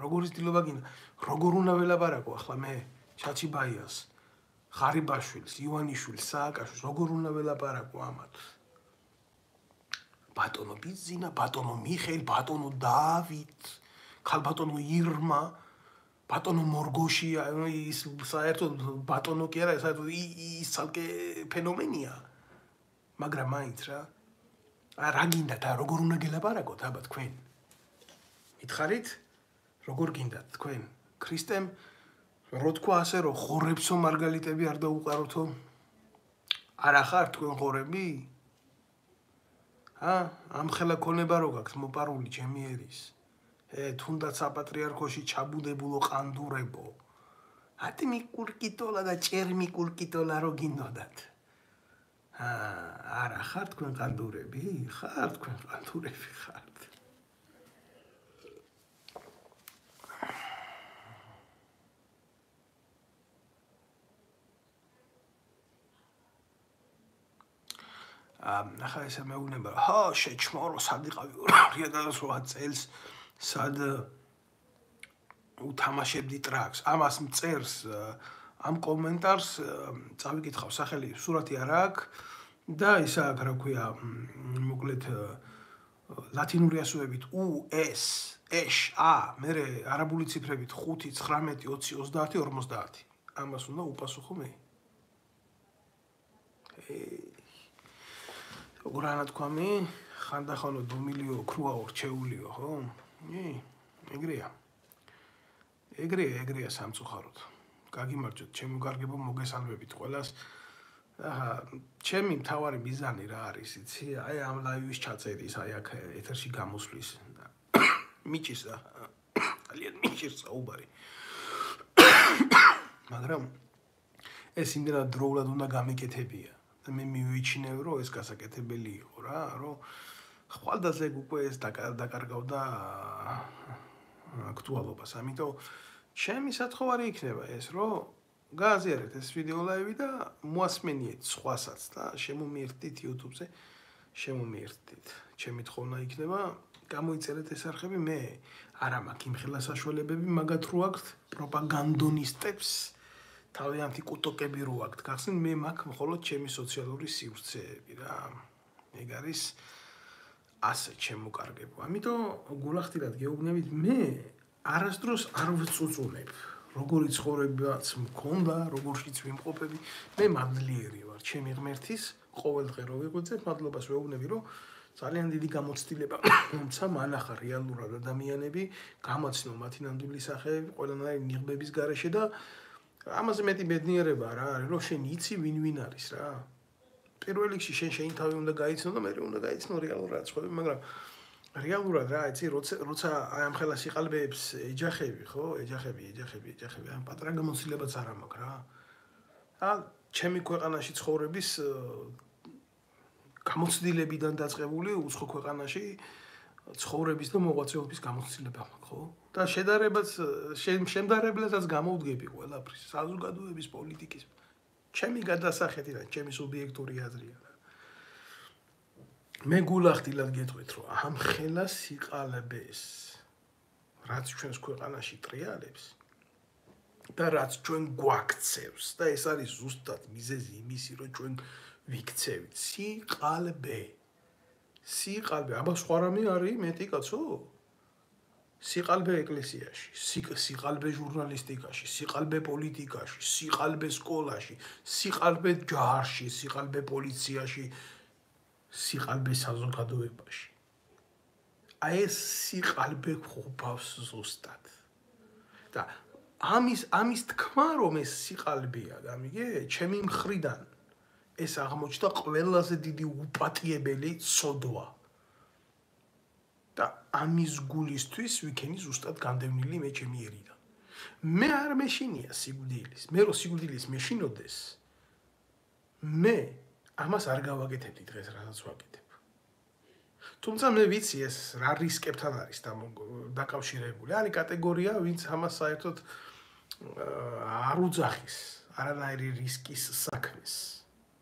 როგორი სტილობა გინდა? როგორ უნდა ველაპარაკო ახლა მე ჩაჩიბაიას, ღარიბაშვილს, ივანიშვილს, სააკაშვილს, როგორ უნდა ველაპარაკო ამათ? ბატონო ბიზინა, ბატონო მიხეილ, ბატონო დავით, ქალბატონო ირმა, ბატონო მორგოშია, ის საერთოდ ბატონო კი არა, საერთოდ ის ცალკე ფენომენია. მაგრამ მაინც რა. რა გინდათ, როგორ უნდა გელაპარაკოთ აბა თქვენ? მითხარით? როგორ გინდათ თქვენ? ქრისტემ რო თქვა ასე რომ ხორებსო მარგალიტები არ დაუყაროთო? არა ხარ თქვენ ხორები? ამ ხელა ქონება რო გაქვს მოპარული ჩემი ერის. თუნდაც საპატრიარქოში ჩაბუდებულო ყანდურებო. ატმი კურკიტოლა და ჭერმი კურკიტოლა რო გინდოდათ. არა ხარ თქვენ ყანდურები? ხარ თქვენ ყანდურები ხართ. ახლა ესე მეუბნება, შეჩმორო, სად იყავი 2008 წელს, სად უთამაშებდი ტრაკს. ამას მწერს, ამ კომენტარს წავიკითხავ სახელი, სურათი არა აქვს და ისა აქვს, რა ქვია, მოკლედ ლათინური ასოებით US, A, მერე არაბული ციფრებით 5, 19, 20, 30, 50. ამას უნდა უპასუხო მე. გურანათქვამი ხანდახანო დომილიო ქრუაო რჩეულიო ხო? ეგრეა სამწუხაროდ. გაგიმარჯოთ, ჩემო კარგებო, მოგესალმებით ყველას. ჩემი მთავარი მიზანი რა არის, იცი? აი ამ ლაივის ჩაწერის, აი აქ ეთერში გამოსვლის. მიჭირს და ძალიან მიჭირს საუბარი. მაგრამ ეს იმდენად დროულად უნდა გამეკეთებია. მე მივიჩინებ რომ ეს გასაკეთებელი იყო რა, რომ ხვალდაზე უკვე ეს დაკარგავდა აქტუალობას. ამიტომ ჩემი სათხოვარი იქნება ეს, რომ გააზიარეთ ეს ვიდეო ლაივი და მოასმენიეთ სხვასაც და შემომიერთდით YouTube-ზე, შემომიერთდით. ჩემი თხოვნა იქნება, გამოიწერეთ ეს არხები, მე არა მაქვს იმხელა საშუალებები, მაგათ რო აქვთ პროპაგანდონისტებს თავიანთი კუტოკები რო აქვთ, გახსნით, მე მაქვს მხოლოდ ჩემი სოციალური სივრცეები რა. ეგ არის ასე ჩემო კარგებო. ამიტომ გულახდილად გეუბნებით, მე არასდროს არ ვწუწუნებ. როგორი ცხოვრებაც მქონდა, როგორშიც ვიმყოფები, მე მადლიერი ვარ ჩემი ღმერთის, ყოველდღე რო ვიღვიძებ, მადლობას ვეუბნები, რომ ძალიან დიდი გამოცდილება მომცა მანახა რეალურად ადამიანები, გამაცნო მათი ნამდვილი სახეები ყველანაირი ნიღბების გარეშე და ამაზე მეტი ბედნიერება რა არის, რომ შენ იცი ვინ არის რა. პირველ რიგში შენი თავი უნდა გაიცნო და მე უნდა გაიცნო რეალურ რაცხვები, მაგრამ რეალურად რა, იცი, როცა აი ამ ხელა სიყალბეებს ეჯახები, ხო? ეჯახები, ამ პატრა გამოცდილებაც არ მაქვს რა. ჩემი ქვეყანაში ცხოვრების გამოცდილებიდან დაწყებული უცხო ქვეყანაში ცხოვრების და მოღვაწეობის გამოცდილება მაქვს, ხო? და შემდარებლებსაც გამოვდგები ყველაფრის, საზოგადოების, პოლიტიკის. ჩემი გადასახადიდან, ჩემი სუბიექტური აზრია. მე გულახდილად გეტყვით, რომ ამ ხელა სიყალბეს, რაც ჩვენს ქვეყანაში ტრიალებს და რაც ჩვენ გვაქცევს და ეს არის ზუსტად მიზეზი იმისი, რომ ჩვენ ვიქცევით სიყალბე, აბა სხვა რამე არის მეტი კაცო? სიყალბე ეკლესიაში, სიყალბე ჟურნალისტიკაში, სიყალბე პოლიტიკაში, სიყალბე სკოლაში, სიყალბე ჯარში, სიყალბე პოლიციაში, სიყალბე საზოგადოებაში. აი ეს სიყალბე ხუბავს ზუსტად. და ამის თქმა რომ ეს სიყალბეა, გამიგე, ჩემი მხრიდან ეს აღმოჩნდა ყველაზე დიდი უპატიებელი ცოდვა. და ამის გულისთვის ვიქენი ზუსტად განდევნილი მე ჩემი ერიდან. მე არ მეშინია სიკვდილის. მე რო სიკვდილის მეშინოდეს, მე ამას არ გავაკეთებდი დღეს, რასაც ვაკეთებ. თუმცა მე ვიცი ეს რა რისკებთან არის დაკავშირებული. არის კატეგორია, ვინც ამას საერთოდ არ უძახის არანაირი რისკის საქმეს.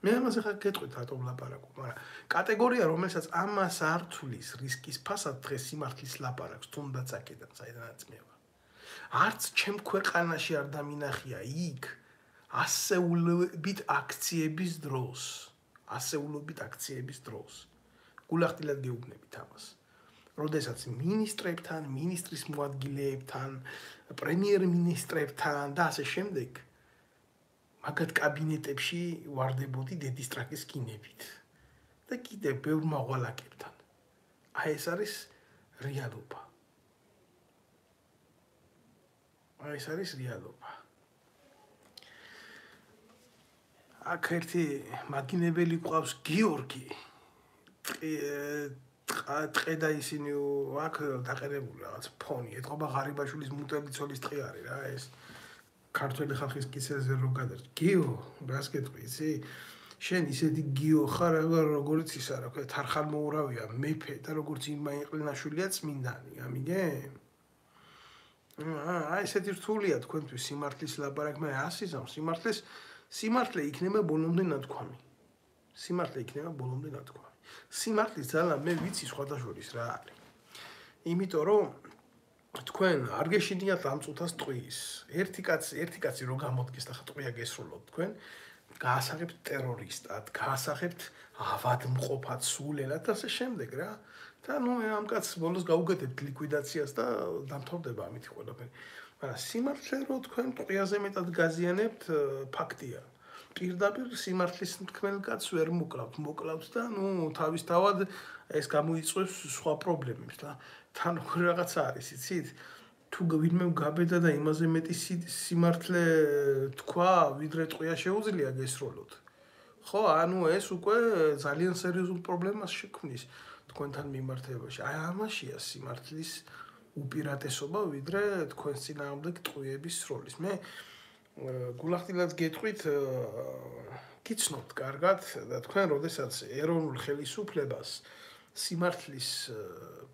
მე ამას ახლა გეტყვით რატომ ლაპარაკობ, მაგრამ კატეგორია, რომელსაც ამას არ თulis რისკის ფასად დღეს სიმართლის ლაპარაკს, თუნდაც აქედან საიდანაც მე ვარ. არც ჩემ ქვეყანაში არ დამინახია იქ ასეულობით აქციების დროს. გულახდილად გეუბნებით ამას. როდესაც მინისტრებთან, მინისტრის მოადგილეებთან, პრემიერ-მინისტრებთან და ასე შემდეგ მაგათ კაბინეტებში ვარდებოდი დედისტრაკის კინებით და კიდევ ბევრ მაღალაკებთან. აი ეს არის რეალობა. აქ ერთი მაგინებელი ყავს გიორგი. ტყე და ისინი აქ დაყენებული რაღაც ფონი. ეთყობა ღარიბაშვილის მუტელი ცოლის ტყე არის რა ეს. ქართველი ხალხის კისერზე რო გადარჩ. გიო, რას გეტყვი, იცი? შენ ისეთი გიო ხარ, როგორც ის არა, ხო, თარხალმოურავია, მეფე და როგორც იმაიყლინაშვილია წმინდანი, გამიგე? აი ესეთი რთულია თქვენთვის სიმართლის ლაპარაკი, მე ასიზამ სიმართლე იქნება ბოლომდე ნათქვამი. სიმართლის ძალა მე ვიცი სხვადასხვაის რა არის. იმიტომ რომ თქვენ არ გეშინიათ ამ წუთას ტყვის. ერთი კაცი რო გამოდგეს და ტყვია გესროლოთ თქვენ, გაასაღებთ ტერორისტად, გაასაღებთ ავადმყოფად, სულელად და ასე შემდეგ რა. და ამ კაცს ბოლოს გაუგეთებთ ლიკვიდაციას და დამთავრდება ამით ყველაფერი. მაგრამ სიმართლე რო თქვენ ტყვიაზე მეტად გაზიანებთ, ფაქტია. პირდაპირ სიმართლის თქმელ კაცს ვერ მოკლავთ და თავისთავად ეს გამოიწვევს სხვა პრობლემებს და თან რაღაცა არის, იცით? თუ ვინმე გაბედა და იმაზე მეტი სიმართლე თქვა, ვიდრე ტყვია შეუძლია გესროლოთ. ხო, ეს უკვე ძალიან სერიოზულ პრობლემას შექმნის თქვენთან მიმართებაში. აი ამაშია სიმართლის უპირატესობა, ვიდრე თქვენს წინააღმდეგ ტყვიების სროლის. მე გულახდილად გეტყვით, გიცნობთ კარგად და თქვენ როდესაც ეროვნულ ხელისუფლებას სიმართლის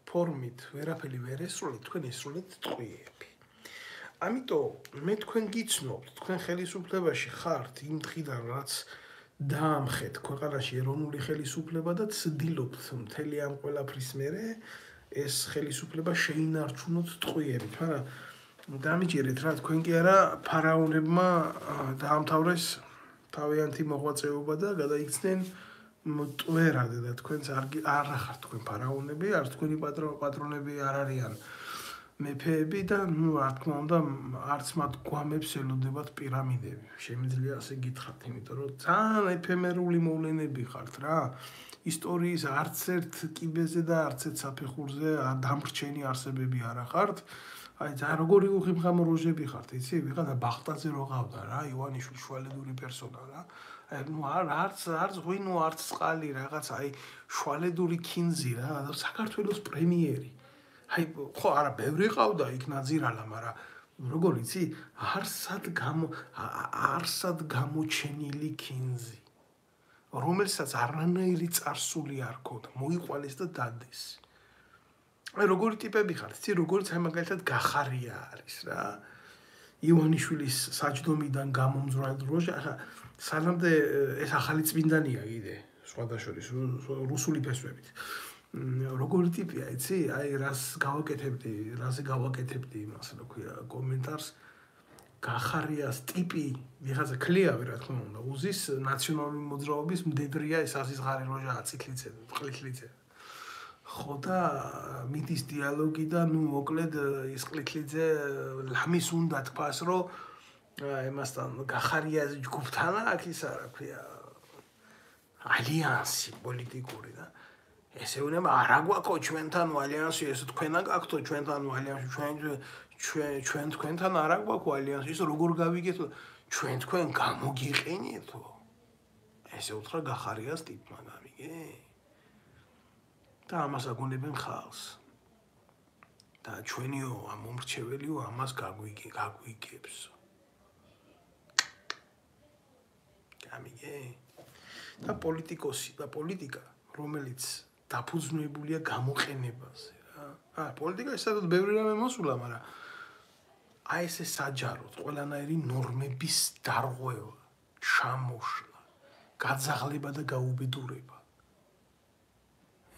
ფორმით ვერაფერი ვერ ესროლეთ, თქვენ ესროლეთ ტყვიები. ამიტომ მე თქვენ გიცნობთ, თქვენ ხელისუფლებაში ხართ იმ დღიდან, რაც დაამხეთ ქვეყანაში ეროვნული ხელისუფლება და ცდილობთ მთელი ამ ყველაფრის მერე ეს ხელისუფლება შეინარჩუნოთ ტყვიებით, მაგრამ დამიჯერეთ რა, თქვენ კი არა ფარაონებმა დაამთავრეს თავიანთი მოღვაწეობა და გადაიქცნენ მტვერად და თქვენც არ ხართ თქვენ ფარაონები, არც თქვენი პატრონები არ არიან მეფეები და რა თქმა უნდა არც მათ გვამებს ელოდებათ პირამიდები. შემიძლია ასე გითხრათ, იმიტომ რომ ძალიან ეფემერული მოვლენები ხართ რა. ისტორიის არც ერთ კიბეზე და არც ერთ საფეხურზე დამრჩენი არსებები არ ხართ. აი და როგორი უხიმხამო როჟები ხართ, იცი? ვიღაცა ბახტაძე რო ყავდა რა, ივანიშვილი შუალედური პერსონა რა. აი ნუ არც ღვინო, არც წყალი რაღაც, აი შუალედური ქინძი რა, საქართველოს პრემიერი. აი ხო არა, ბევრი ყავდა იქ ნაძირალა, მაგრამ როგორ იცი? არსად გამოჩენილი ქინძი, რომელსაც არანაირი წარსული არ ქონდა, მოიყვანეს და დადეს. აი როგორი ტიპები ხართ, იცი, როგორც აი მაგალითად გახარია არის რა. ივანიშვილის საჯდომიდან გამომძვრალ დროშა, ახლა სანამდე ეს ახალი წმინდანია კიდე, სხვადასხვა რუსული ფესვებით. როგორი ტიპია, იცი? აი რაზე გავაკეთებდი იმას, რა ქვია, კომენტარს. გახარიას ტიპი, ვიღაცა ქლიავი რა თქმა უნდა, უზის ნაციონალური მოძრაობის მდედრია ეს ასიზღარი როჟაა წყლითლიძე. ხო და მიდის დიალოგი და ნუ მოკლედ ის ყლითლიძე ლამის უნდა თქვას, რომ ემასთან გახარიას ჯგუფთან აქ ისა რა ქვია ალიანსი პოლიტიკური და ესე უნდა არა გვაქვს ჩვენთან ალიანსი, ეს თქვენა გაქვთ ჩვენთან ალიანსი, ჩვენ თქვენთან არა გვაქვს ალიანსი, ის როგორ გავიგეთო ჩვენ თქვენ გამოგიყენეთო. ესე უთხრა გახარიას ტიპმა, გამიგე? და ამას აგონებენ ხალხს. და ჩვენიო მომრჩეველიო ამას გაგვიგებს. გამიგე? და პოლიტიკოსი და პოლიტიკა, რომელიც დაფუძნებულია გამოყენებაზე რა. პოლიტიკა ისედაც ბევრი რამე მოსულა, მაგრამ აი ესე საჯაროდ ყველანაირი ნორმების დარღვევა, ჩამოშლა, გაძაღლება და გაუბედურება.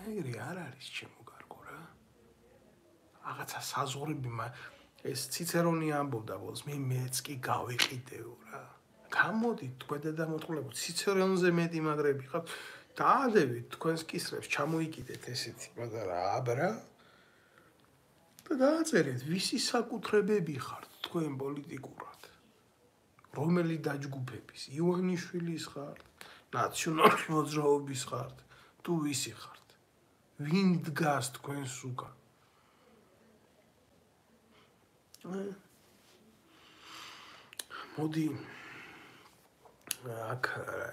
ეგრე არ არის ჩემო კარგო რა. რაღაცა საზღვრები ეს ციცერონი ამბობდა ბოლოს, მეც კი გავიყიდეო რა. გამოდით თქვენ დედამოწყვილებო, ციცერონზე მეტი მაგრები ხართ, დაადევით თქვენს კისრებს, ჩამოიკიდეთ ესეთი პატარა აბრა და დააწერეთ, ვისი საკუთრებები ხართ თქვენ პოლიტიკურად, რომელი დაჯგუფების, ივანიშვილის ხართ, ნაციონალური მოძრაობის ხართ, თუ ვისი ხართ. ვინ დგას თქვენს უკან? მოდი აქ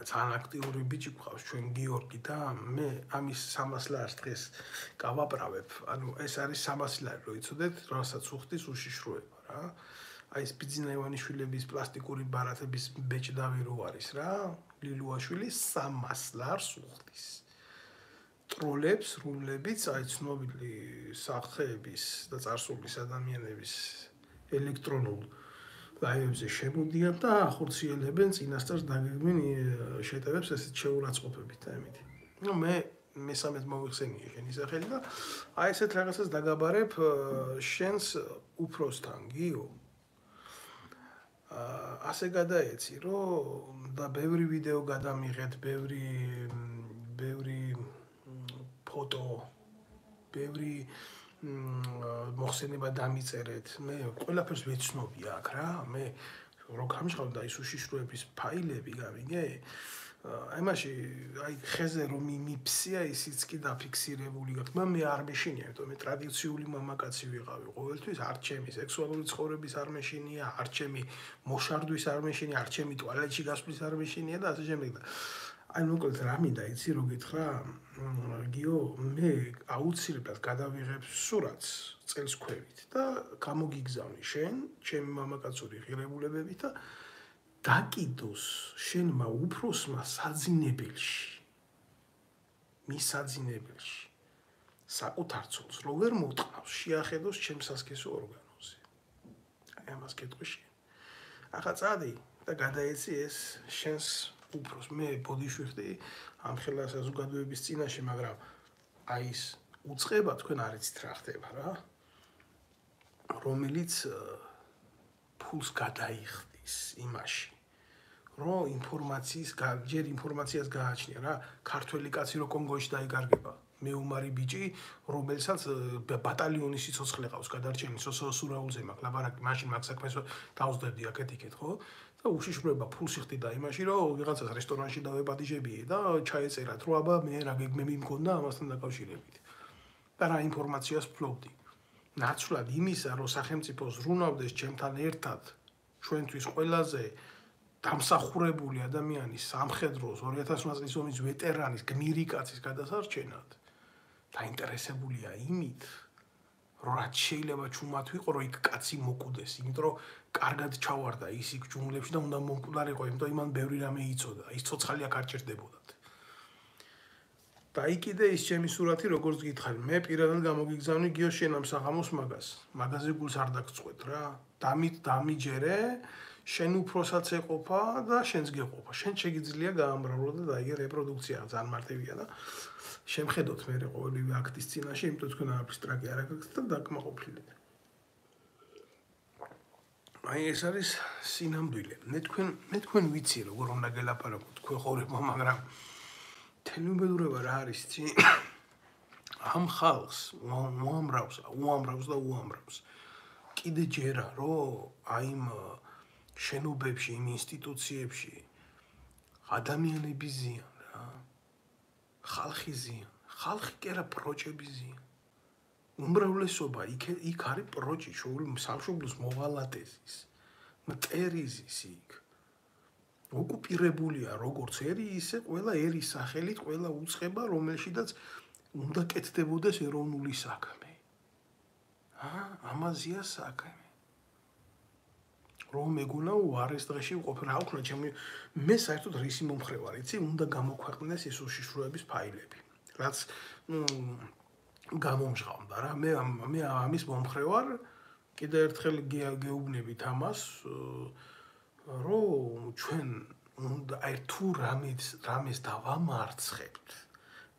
ძალიან აქტიური ბიჭი გვყავს ჩვენ გიორგი და მე ამის 300 ლარს დღეს გავაправებ. ანუ ეს არის 300 ლარი, რო იცოდეთ, რასაც უხდის უშიშროება რა. აი ეს ბიძინა ივანიშვილების პლასტიკური ბარათების ბეჭდავი რო არის რა, ლილუაშვილი 300 ლარს უხდის. ტროლებს, რომლებიც აი ცნობილი სახეების და წარსულის ადამიანების ელექტრონულ ლაივებზე შემოდიან და ახორციელებენ წინასწარ დაგეგმილ შეტევებს ესეთ შეურაცხყოფებით და ამით. ნუ მე მესამედ მოვიხსენია შენი სახელი და აი ესეთ რაღაცას დაგაბარებ შენს უფროსთან, გიო. ასე გადაეცი, რომ და ბევრი ვიდეო გადამიღეთ, ბევრი ფოტო, ბევრი მოხსენება დამიწერეთ. მე ყველაფერს ვეცნობი აქ რა. მე რო გამიშხავდა ის უშიშროების ფაილები, გამიგე? აი მაშინ აი ხეზე რომ მიმიფსია ისიც კი დაფიქსირებული გაქვს. მე არ მეშინია, იმიტომ მე ტრადიციული მამაკაცი ვიყავი. ყოველთვის არ ჩემი სექსუალური ცხოვრების არ მეშინია, არ ჩემი მოშარდვის არ მეშინია, არ ჩემი ტუალეტში გასვლის არ მეშინია და ასე შემდეგ. აი მოკლედ რა მინდა იცი რო გითხრა გიო, მე აუცილებლად გადავიღებ სურათს წელს ქვევით და გამოგიგზავნი შენ, ჩემი მამაკაცური ღირებულებებით და დაკიდოს შენმა უფროსმა საძინებელში. მის საძინებელში. საკუთარ ცოლს რო ვერ მოტყავს, შეახედოს ჩემს სასქესო ორგანოზე. აი ამას კეთყვი შენ. ახლა წადი და გადაეცი ეს შენს უფროს. მე ბოდიშვიხდი ამ ხელა საზოგადოების წინაშე, მაგრამ აი ის უწყება თქვენ არ იცით რა ხდება რა. რომელიც ფულს გადაიხდის იმაში, რომ ჯერ ინფორმაციას გააჩნია რა, ქართველი კაცი რო კონგოში დაიკარგება, მეუმარი ბიჭი, რომელსაც ბატალიონის სიცოცხლე ყავს გადარჩენილი, სურაულზე მაქვს ლაბარაკი, მაშინ მაგ საქმეს დავსდები აქეთ-იქეთ, ხო? და უშიშროება ფულს იხდიდა იმაში, რომ ვიღაცას რესტორანში დავეპატიჟებიე და ჩაეწერათ, რომ აბა მე რა გეგმები მქონდა ამასთან დაკავშირებით. და რა ინფორმაციას ფლობდი. ნაცვლად იმისა, რომ სახელმწიფო ზრუნავდეს ჩემთან ერთად ჩვენთვის ყველაზე დამსახურებული ადამიანის სამხედროს 2008 წლის ომის ვეტერანის გმირი კაცის გადასარჩენად დაინტერესებულია იმით, რომ რაც შეიძლება ჩუმად ვიყო, რომ იქ კაცი მოკვდეს, იმიტომ რომ კარგად ჩავარდა ის იქ ჯუნგლებში და უნდა მომკვდარიყო, იმიტომ რომ იმან ბევრი რამე იცოდა, ის ცოცხალი აქ არ ჭირდებოდათ. და იქ ის ჩემი სურათი, როგორც გითხარი, მე პირადად გამოგიგზავნი გიო შენ ამ საღამოს მაგაზე გულს არ დაგწყვეტ რა. დამიჯერე, შენ უფროსაც ეყოფა და შენს გეყოფა. შენ შეგიძლია გაამრავლო და დაიგე რეპროდუქცია ძალიან მარტივია და შემხედოთ მე ყოველივე აქტის წინაშე, იმიტომ თქვენ არაფრის ტრაკი არ აგაქვს და დაკმაყოფილეთ. აი ეს არის სინამდვილე. მე თქვენ ვიცი როგორ უნდა გელაპარაკოთ თქვენ ხორება, მაგრამ თელმობელურება რა არის ცი? ამ ხალხს უამრავს. კიდე ჯერა, რომ აი იმ შენობებში, იმ ინსტიტუციებში ადამიანები ზიან რა. ხალხი ზიან. ხალხი კი არა პროჭები ზიან. უმრავლესობა იქ არის პროჭი, სამშობლოს მოღალატეზის, მტერიზის იქ. ოკუპირებულია როგორც ერი, ისე ყველა ერის სახელით, ყველა უწყება, რომელშიდაც უნდა კეთდებოდეს ეროვნული საქმე. ამაზეა საქმე. რომ მეგონა უარეს დღეში ვყოფ რა ვქნა მე საერთოდ რისი მომხრე ვარ, იცი, უნდა გამოქვეყნდეს ეს უშიშროების ფაილები. რაც გამომჟღავნდა რა. მე ამის მომხრე ვარ, კიდე ერთხელ გეუბნებით ამას, რომ ჩვენ უნდა აი თუ რამეს დავამარცხებთ.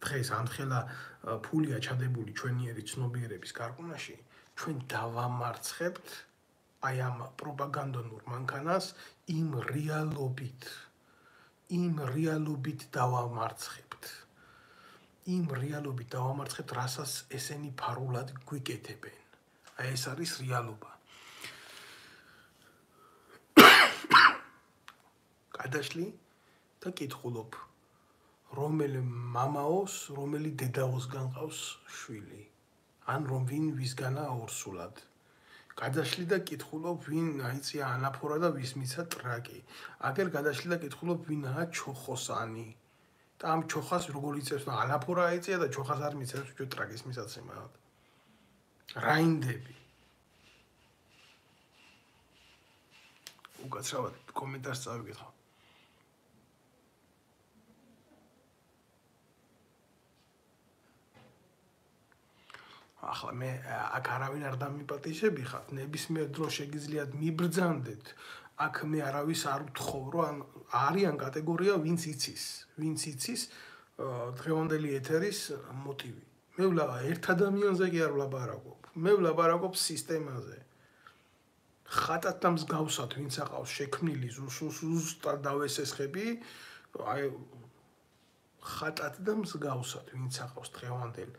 დღეს ამხელა ფულია ჩადებული ჩვენიერი ცნობიერების გარყვნაში, ჩვენ დავამარცხებთ აი ამ პროპაგანდონურ მანქანას იმ რეალობით დავამარცხებთ. იმ რეალობით დავამარცხებთ, რასაც ესენი ფარულად გვიკეთებენ. აი ეს არის რეალობა. გადაშლი და კითხულობ, რომელი მამაოს, რომელი დედაოს განყავს შვილი, ან რომ ვინ ვისგანა ორსულად. გადაშლი და კითხულობ, ვინ აიწია ანაფორა და ვის მიცა ტრაკი. აგერ გადაშლი და კითხულობ, ვინაა ჩოხოსანი. და ამ ჩოხას როგორ იწევს, ანაფორა აიწია და ჩოხას არ მიცემს უჩვენო ტრაკის მისაცემად. რაინდები. უკაცრავად კომენტარს წავიკითხავ. ახლა მე აქ არავინ არ დამიპატიჟები ხარ, ნებისმიერ დროს შეგიძლიათ მიბრძანდეთ. აქ მე არავის არ ვთხოვ, რომ არიან კატეგორია ვინც იცის დღევანდელი ეთერის მოტივი. მე ერთ ადამიანზე კი არ ვლაპარაკობ. მე ვლაპარაკობ სისტემაზე. ხატად და მსგავსად ვინც აყავს შექმნილი ზუსტად დავესესხები, აი ხატად და მსგავსად ვინც აყავს დღევანდელ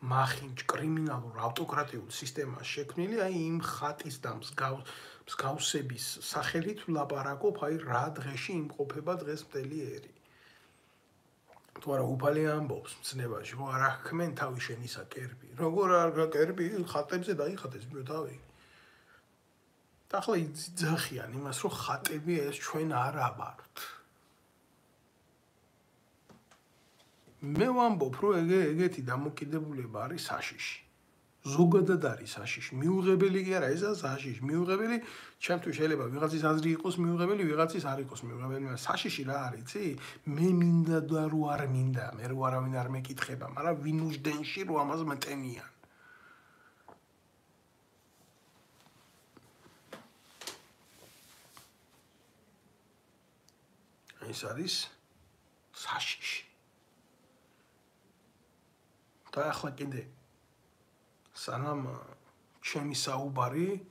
მახინჯ კრიმინალურ ავტოკრატიულ სისტემას შექმნილი, აი იმ ხატის და მსგავსების სახელით ვლაპარაკობ, აი რა დღეში იმყოფება დღეს მთელი ერი. თუ არა უფალი ამბობს მცნებაში, რომ არ აღქმენ თავი შენისა კერპი. როგორ არ კერპი ხატებზე დაიხატეს ბიო თავი. და ახლა იძახიან იმას, რომ ხატები ეს ჩვენ არ ავართ. მე ვამბობ, რომ ეგეთი დამოკიდებულება არის საშიში. ზოგადად არის საშიში. მიუღებელი კი არა, ესაა საშიში. მიუღებელი, ჩემთვის შეიძლება ვიღაცის აზრი იყოს მიუღებელი, ვიღაცის არ იყოს მიუღებელი. საშიში რა არის, იცი? მე მინდა და რო არ მინდა, მე რო არავინ არ მეკითხება, მაგრამ ვინ უჯდენში რო ამას მტენიან. ეს არის საშიში. და ახლა კიდე სანამ ჩემი საუბარი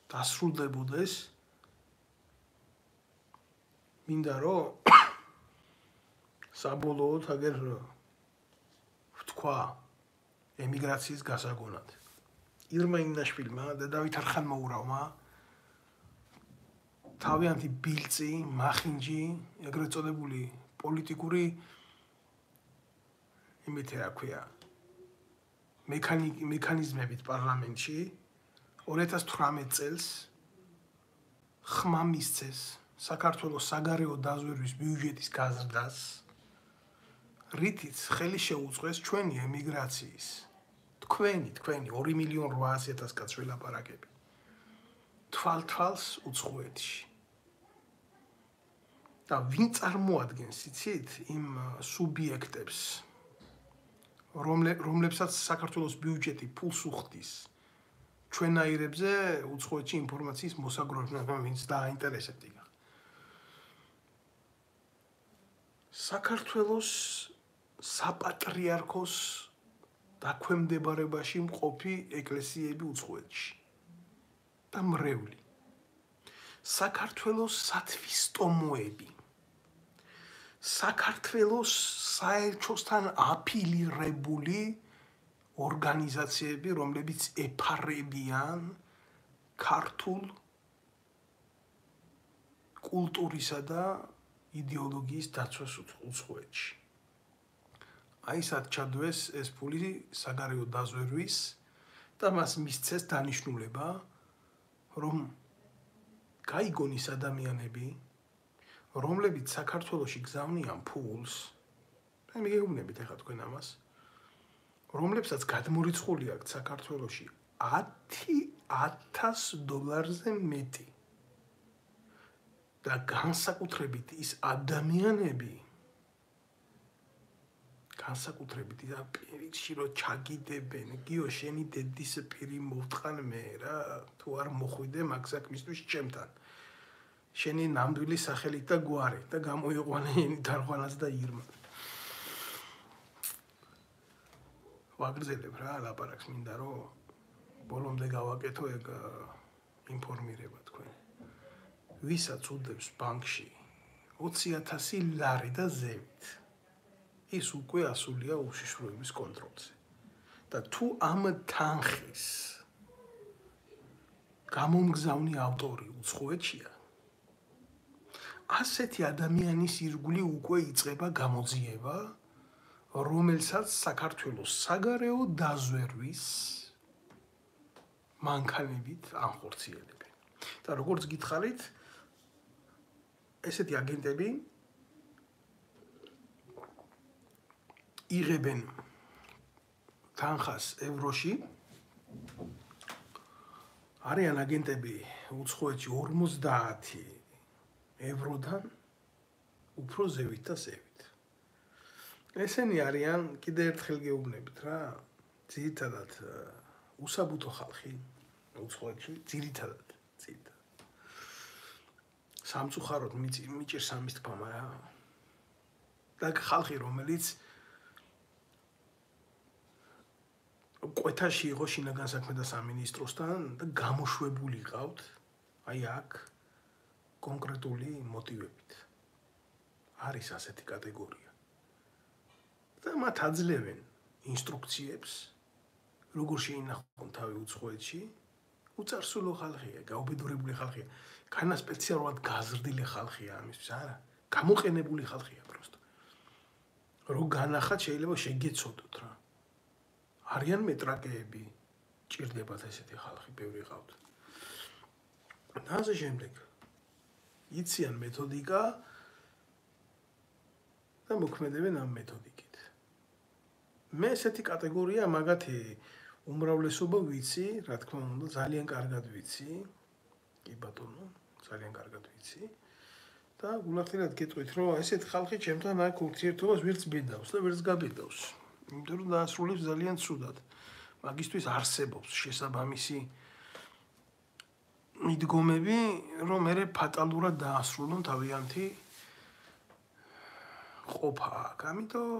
დასრულდებოდეს, მინდა რომ საბოლოოდ აგერ ვთქვა ემიგრაციის გასაგონად. ირმა ინაშვილმა და დავით არხანმოურავმა თავიანთი ბილწი, მახინჯი, ეგრეთ წოდებული პოლიტიკური იმით რა ქვია, მექანიზმებით პარლამენტში 2018 წელს ხმა მისცეს საქართველოს საგარეო დაზვერვის ბიუჯეტის გაზრდას, რითიც ხელი შეუწყეს ჩვენი ემიგრაციის, თქვენი 2.8 კაცს ველაპარაკები, თვალთვალს უცხოეთში. და ვინ წარმოადგენს, იცით, იმ სუბიექტებს, რომლებსაც საქართველოს ბიუჯეტი ფულს უხდის ჩვენაირებზე უცხოეთში ინფორმაციის მოსაგროვებლად, ვინც დააინტერესებთ იქ. საქართველოს საპატრიარქოს დაქვემდებარებაში მყოფი ეკლესიები უცხოეთში და მრევლი. საქართველოს სათვისტომოები, საქართველოს საელჩოსთან აფილირებული ორგანიზაციები, რომლებიც ეფარებიან ქართულ კულტურისა და იდეოლოგიის დაცვას უცხოეთში. აი სად ჩადვეს ეს ფული საგარეო დაზვერვის და მას მისცეს დანიშნულება, რომ გაიგონ ის ადამიანები, რომლებიც საქართველოში გზავნიან ფულს, და მიგეუბნებით ახლა თქვენ ამას, რომლებსაც გადმორიცხული აქვს საქართველოში $10,000-ზე მეტი. და განსაკუთრებით ის ადამიანები, განსაკუთრებით და პირიქში რო ჩაგიდებენ, გიო შენი დედის პირი მოვტყან მე რა, თუ არ მოხვიდე მაგ საქმისთვის ჩემთან. შენი ნამდვილი სახელით და გვარით და გამოიყვანე დარღვანას და ირმა. ვაგრძელებ რა, ლაპარაკს მინდა რომ ბოლომდე გავაკეთო ეგ ინფორმირება თქვენ. ვისაც უდევს ბანკში 20,000 ლარი და ზევით, ის უკვე ასულია უშიშროების კონტროლზე. და თუ ამ თანხის გამომგზავნი ავტორი უცხოეთშია, ასეთი ადამიანის ირგვლივ უკვე იწყება გამოძიება, რომელსაც საქართველოს საგარეო დაზვერვის მანქანებით ანხორციელებენ. და როგორც გითხარით, ესეთი აგენტები იღებენ თანხას ევროში, არიან აგენტები უცხოეთში 50 ევროდან უფრო ზევით და ზევით. ესენი არიან, კიდე ერთხელ გეუბნებით რა, ძირითადად უსაბუთო ხალხი უცხოეთში, ძირითადად. სამწუხაროდ მიჭირს ამის თქმა რა. და ხალხი, რომელიც კვეთაში იყო შინაგან საქმეთა სამინისტროსთან და გამოშვებული ყავთ აი აქ კონკრეტული მოტივებით. არის ასეთი კატეგორია. და მათ აძლევენ ინსტრუქციებს, როგორ შეინახონ თავი უცხოეთში, უწარსულო ხალხია, გაუბედურებული ხალხია, განა სპეციალურად გაზრდილი ხალხია ამისთვის, არა, გამოყენებული ხალხია просто. რო განახათ შეიძლება შეგეცოდოთ რა. არიან მეტრაკეები, ჭირდებათ ესეთი ხალხი, ბევრი ყავთ. და ასე შემდეგ. იციან მეთოდიკა და მოქმედებენ ამ მეთოდიკით. მე ესეთი კატეგორია მაგათი უმრავლესობა ვიცი, რა თქმა უნდა, ძალიან კარგად ვიცი. კი ბატონო, ძალიან კარგად ვიცი. და გულახდილად გეტყვით, რომ ესეთ ხალხი ჩემთან აქ ურთიერთობას ვერც ბედავს და ვერც გაბედავს. იმიტომ რომ დაასრულებს ძალიან ცუდად. მაგისთვის არსებობს შესაბამისი მიდგომები, რომ მე ფატალურად დაასრულონ თავიანთი ყოფა აქ. ამიტომ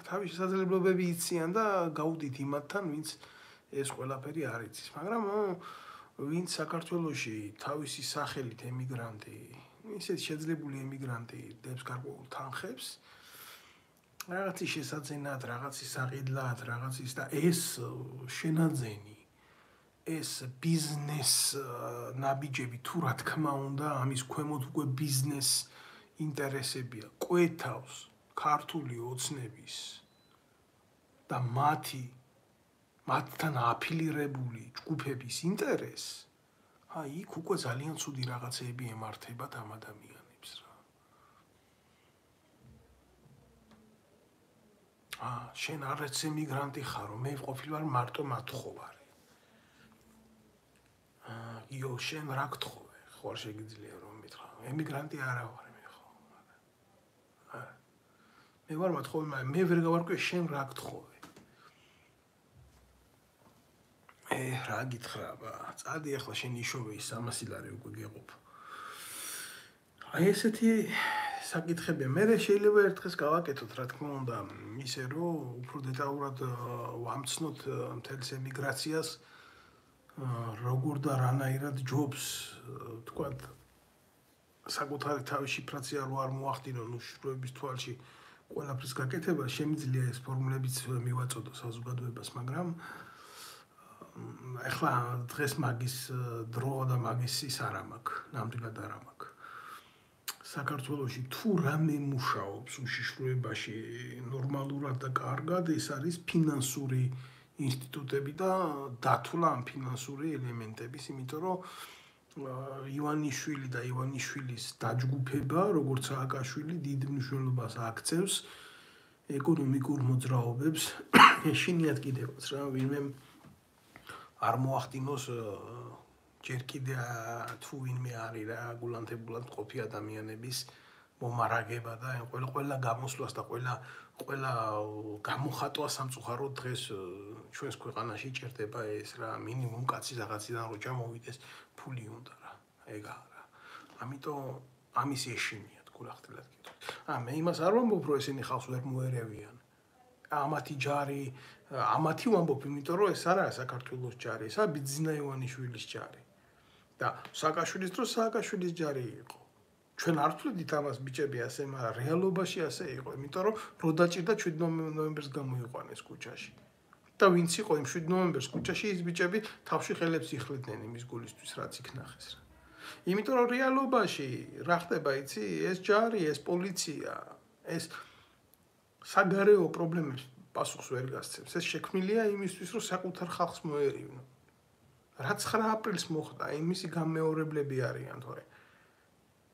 თავის შესაძლებლობები იციან და გაუდით იმათთან, ვინც ეს ყველაფერი არ იცის. მაგრამ ვინც საქართველოში თავისი სახელით ემიგრანტი, ისეთ შეძლებული ემიგრანტი დებს გარკვეულ თანხებს, რაღაცის შესაძენად, რაღაცის საყიდლად, რაღაცის და ეს შენაძენი, ეს ბიზნეს ნაბიჯები თუ რა თქმა უნდა, ამის ქვემოთ უკვე ბიზნეს ინტერესებია, კვეთავს ქართული ოცნების და მათი მათთან აფილირებული ჯგუფების ინტერესს, იქ უკვე ძალიან ცუდი რაღაცეები ემართებათ ამ ადამიანებს რა. შენ არც ემიგრანტი ხარო, მე ყოფილი ვარ მარტო მათხოვარი. იო, შენ რა გთხოვე? ხო არ შეგიძლია რომ მითხრა. ემიგრანტი არა ვარ მე ხო. მე ვარ მათხოვე, მაგრამ მე ვერ გავარკვე შენ რა გთხოვე. რა გითხრა, წადი ახლა შენ იშოვე ის 300 ლარი უკვე გეყოფ. ესეთი საკითხები მე შეიძლება ერთხელ გავაკეთოთ, რა თქმა უნდა, ისე რომ უფრო დეტალურად ვამცნოთ მთელს ემიგრაციას, როგორ და რანაირად ჯობს, თქვათ, საკუთარი თავის შიფრაცია რო არ მოახდინონ უშუალოების თვალში ყველაფრის გაკეთება, შემიძლია ეს ფორმულებიც მივაწოდო საზოგადოებას, მაგრამ ეხლა დღეს მაგის დრო და მაგის ის არ მაქვს, ნამდვილად არ მაქვს. საქართველოში თუ რამე მუშაობს უშიშროებაში ნორმალურად და კარგად, ეს არის ფინანსური ინსტიტუტები და დათვლა ამ ფინანსური ელემენტების, იმიტომ რომ ივანიშვილი და ივანიშვილის დაჯგუფება, როგორც სააკაშვილი, დიდ მნიშვნელობას აქცევს ეკონომიკურ მოძრაობებს, ეშინიათ კიდევაც რა, ვინმე არ მოახდინოს ჯერ კიდე თუ ვინმე არის რა გულანთებულად ყოფი ადამიანების მომარაგება და ყველა გამოსვლას და ყველა გამოხატვა სამწუხაროდ დღეს ჩვენს ქვეყანაში ჭირდება ეს რა მინიმუმ კაცი რაღაციდან რო ჩამოვიდეს ფული უნდა რა ეგ არა ამიტომ ამის ეშინიათ გულახდილად გითხრათ მე იმას არ ვამბობ რომ ესენი ხალხს ვერ მოერევიან ამათი ჯარი ამათი ვამბობ იმიტომ რომ ეს არაა საქართველოს ჯარი ესაა ბიძინა ივანიშვილის ჯარი და სააკაშვილის დროს სააკაშვილის ჯარი იყო. ჩვენ არ ვთვლიდით ამას ბიჭები ასე, მაგრამ რეალობაში ასე იყო, იმიტომ რომ რო დაჭირდა 7 ნოემბერს გამოიყვანეს ქუჩაში. და ვინც იყო იმ 7 ნოემბერს ქუჩაში, ის ბიჭები თავში ხელებს იხლიდნენ იმის გულისთვის, რაც იქ ნახეს რა. იმიტომ რომ რეალობაში რა ხდება, იცი, ეს ჯარი, ეს პოლიცია, ეს საგარეო პრობლემებს პასუხს ვერ გასცემს. ეს შექმნილია იმისთვის, რომ საკუთარ ხალხს მოერივნო. რაც 9 აპრილს მოხდა, იმისი გამეორებლები არიან თორე.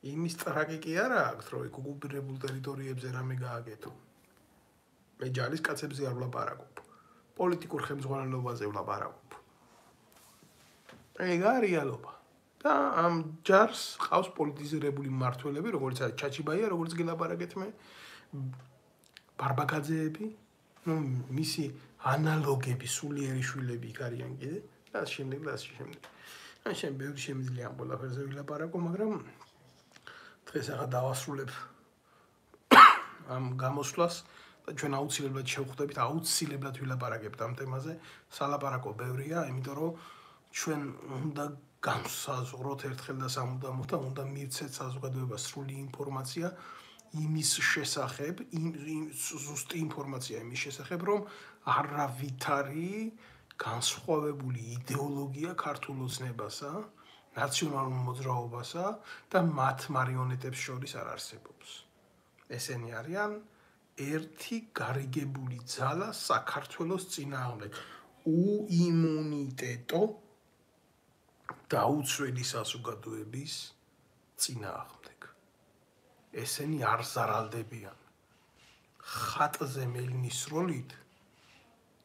იმის ტრაკი კი არა აქვს, რომ ოკუპირებულ ტერიტორიებზე რამე გააკეთო. მე ჯარის კაცებზე არ ვლაპარაკობ. პოლიტიკურ ხელმძღვანელობაზე ვლაპარაკობ. ეგ არის რეალობა. და ამ ჯარს ყავს პოლიტიზირებული მმართველები, როგორც არის ჩაჩიბაია, როგორც გელაპარაკეთ მე, ბარბაკაძეები, მისი ანალოგები, სულიერი შვილები იქ არიან კიდე. და შემდეგ. ან შენ ბევრი შემიძლია ამ ყველაფერზე ვილაპარაკო, მაგრამ დღეს ახლა დავასრულებ ამ გამოსვლას და ჩვენ აუცილებლად შევხვდებით, აუცილებლად ვილაპარაკებთ ამ თემაზე. სალაპარაკო ბევრია, იმიტომ რომ ჩვენ უნდა განსაზღვროთ ერთხელ და სამუდამოდ და უნდა მივცეთ საზოგადოებას სრული ინფორმაცია იმის შესახებ, ზუსტი ინფორმაცია იმის შესახებ, რომ არავითარი განსხვავებული იდეოლოგია ქართულ ოცნებასა, ნაციონალურ მოძრაობასა და მათ მარიონეტებს შორის არ არსებობს. ესენი არიან ერთი გარიგებული ძალა საქართველოს წინააღმდეგ. უიმუნიტეტო დაუცველი საზოგადოების წინააღმდეგ. ესენი არ ზარალდებიან. ხატზე მელინის სროლით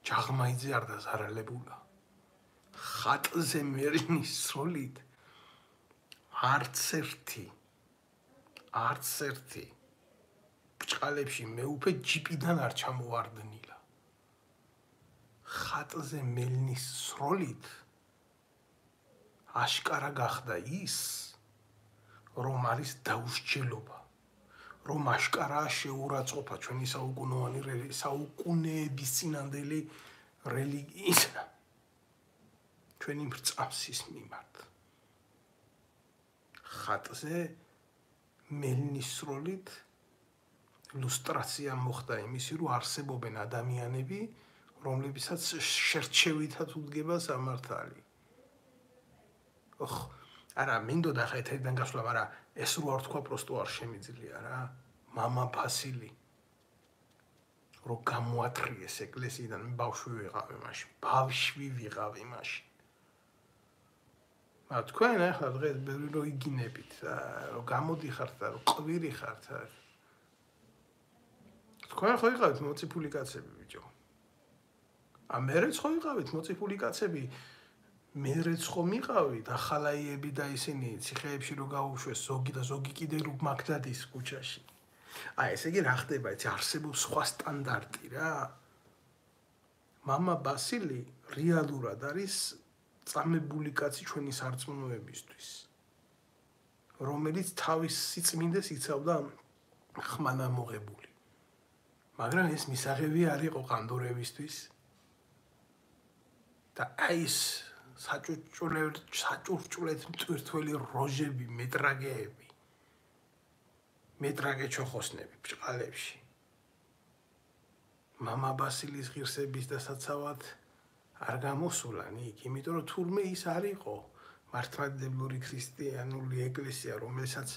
ჯაღმაიძე არ დაზარალებულა. ხატზე მელინის სროლით არც ერთი ბჭყალებში მეუფე ჯიპიდან არ ჩამოვარდნილა. ხატზე მელინის სროლით აშკარა გახდა ის, რომ არის დაუსჯელობა, რომ აშკარაა შეურაცხყოფა ჩვენი საუკუნეების წინანდელი რელიგიის ჩვენი მრწამსის მიმართ. ხატზე მელინის სროლით ლუსტრაცია მოხდა იმისი, რომ არსებობენ ადამიანები, რომლებსაც შერჩევითად უდგება სამართალი. არა, მინდოდა ხა ეთერიდან გასვლა, მაგრამ ეს რო არ თქვა, პროსტო არ შემიძლია რა. მამა ფასილი. რომ გამოათრიეს ეკლესიიდან, მე ბავშვი ვიყავი მაშინ, ბავშვი ვიყავი მაშინ. თქვენ ახლა დღეს ბევრი რო იგინებით, რომ გამოდიხართ და რომ ყვირი ხართ. თქვენ ხო იყავით მოციფული კაცები ბიჭო. მერეც ხო იყავით მოციფული კაცები. მერეც ხო მიყავით ახალაიები და ისინი ციხეებში რო გაუშვეს ზოგი და ზოგი კიდე რო მაგდადის ქუჩაში. ესე იგი რა ხდება, ეს არსებობს სხვა სტანდარტი რა. მამა ბასილი რეალურად არის წამებული კაცი ჩვენი სარწმუნოებისთვის, რომელიც თავის სიწმინდეს იცავდა ხმანამოღებული. მაგრამ ეს მისაღები არ იყო ყანდორევისთვის და აი ეს საჭურჭულეთ მტვირთველი როჟები, მეტრაგე ჩოხოსნები ბჭყალებში. მამა ბასილის ღირსების დასაცავად არ გამოსულან იქ, იმიტომ რომ თურმე ის არ იყო მართლმადიდებლური ქრისტიანული ეკლესია, რომელსაც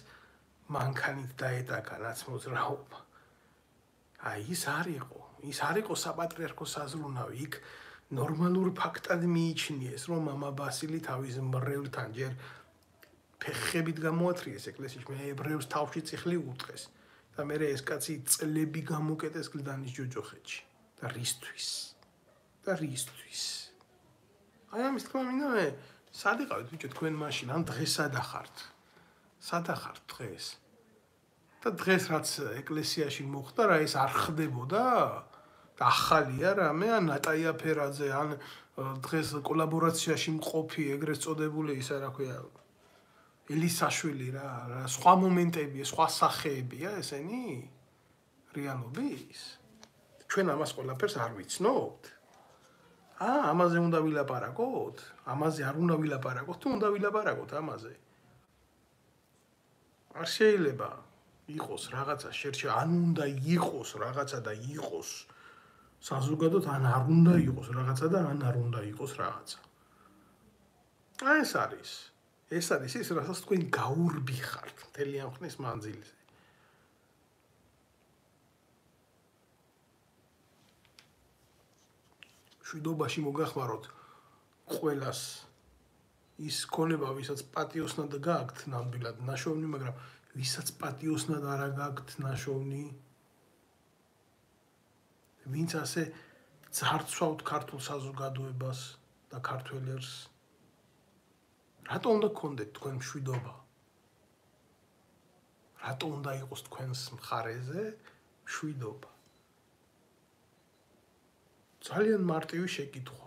მანქანით დაეტაკა ნაცმოძრაობა. ის არ იყო საპატრიარქო საზრუნავი, იქ ნორმალურ ფაქტად მიიჩნიეს, რომ მამა ბასილი თავის მრევლთან ჯერ ფეხებით გამოათრიეს ეკლესიაში, მე ებრეებს თავში წიხლი უტყეს და მე ეს კაცი წლები გამოკეტეს გლდანის ჯოჯოხეთში და რისთვის. ამის თქმა მინდა მე სად იყავით ბიჭო თქვენ მაშინ, ამ დღეს სად ახართ დღეს? და დღეს რაც ეკლესიაში მოხდა რა ეს არ ხდებოდა? და ახალია რამე ან ნატაია ფერაძე ან დღეს კოლაბორაციაში მყოფი ეგრეთ წოდებული ისა რა ქვია ელისაშვილი რა სხვა მომენტებია, სხვა სახეებია ესენი რეალობის. ჩვენ ამას ყველაფერს არ ვიცნობთ. ამაზე უნდა ვილაპარაკოთ? ამაზე არ უნდა ვილაპარაკოთ, თუ უნდა ვილაპარაკოთ ამაზე? არ შეიძლება იყოს რაღაცა შერჩა, ან უნდა იყოს რაღაცა და იყოს საზოგადოდ, ან არ უნდა იყოს რაღაცა და ან არ უნდა იყოს რაღაცა. ეს არის ის, რასაც თქვენ გაურბიხართ მთელი ამ ხნის მანძილზე. შვიდობაში მოგახმაროთ ყველას ის ქონება, ვისაც პატიოსნად გააქვთ ნამდვილად ნაშოვნი, მაგრამ ვისაც პატიოსნად არ გააქვთ ნაშოვნი, ვინც ასე ძარცვავთ ქართულ საზოგადოებას და ქართველებს, რატო უნდა გქონდეთ თქვენ მშვიდობა? რატო უნდა იყოს თქვენს მხარეზე მშვიდობა? ძალიან მარტივი შეკითხვა.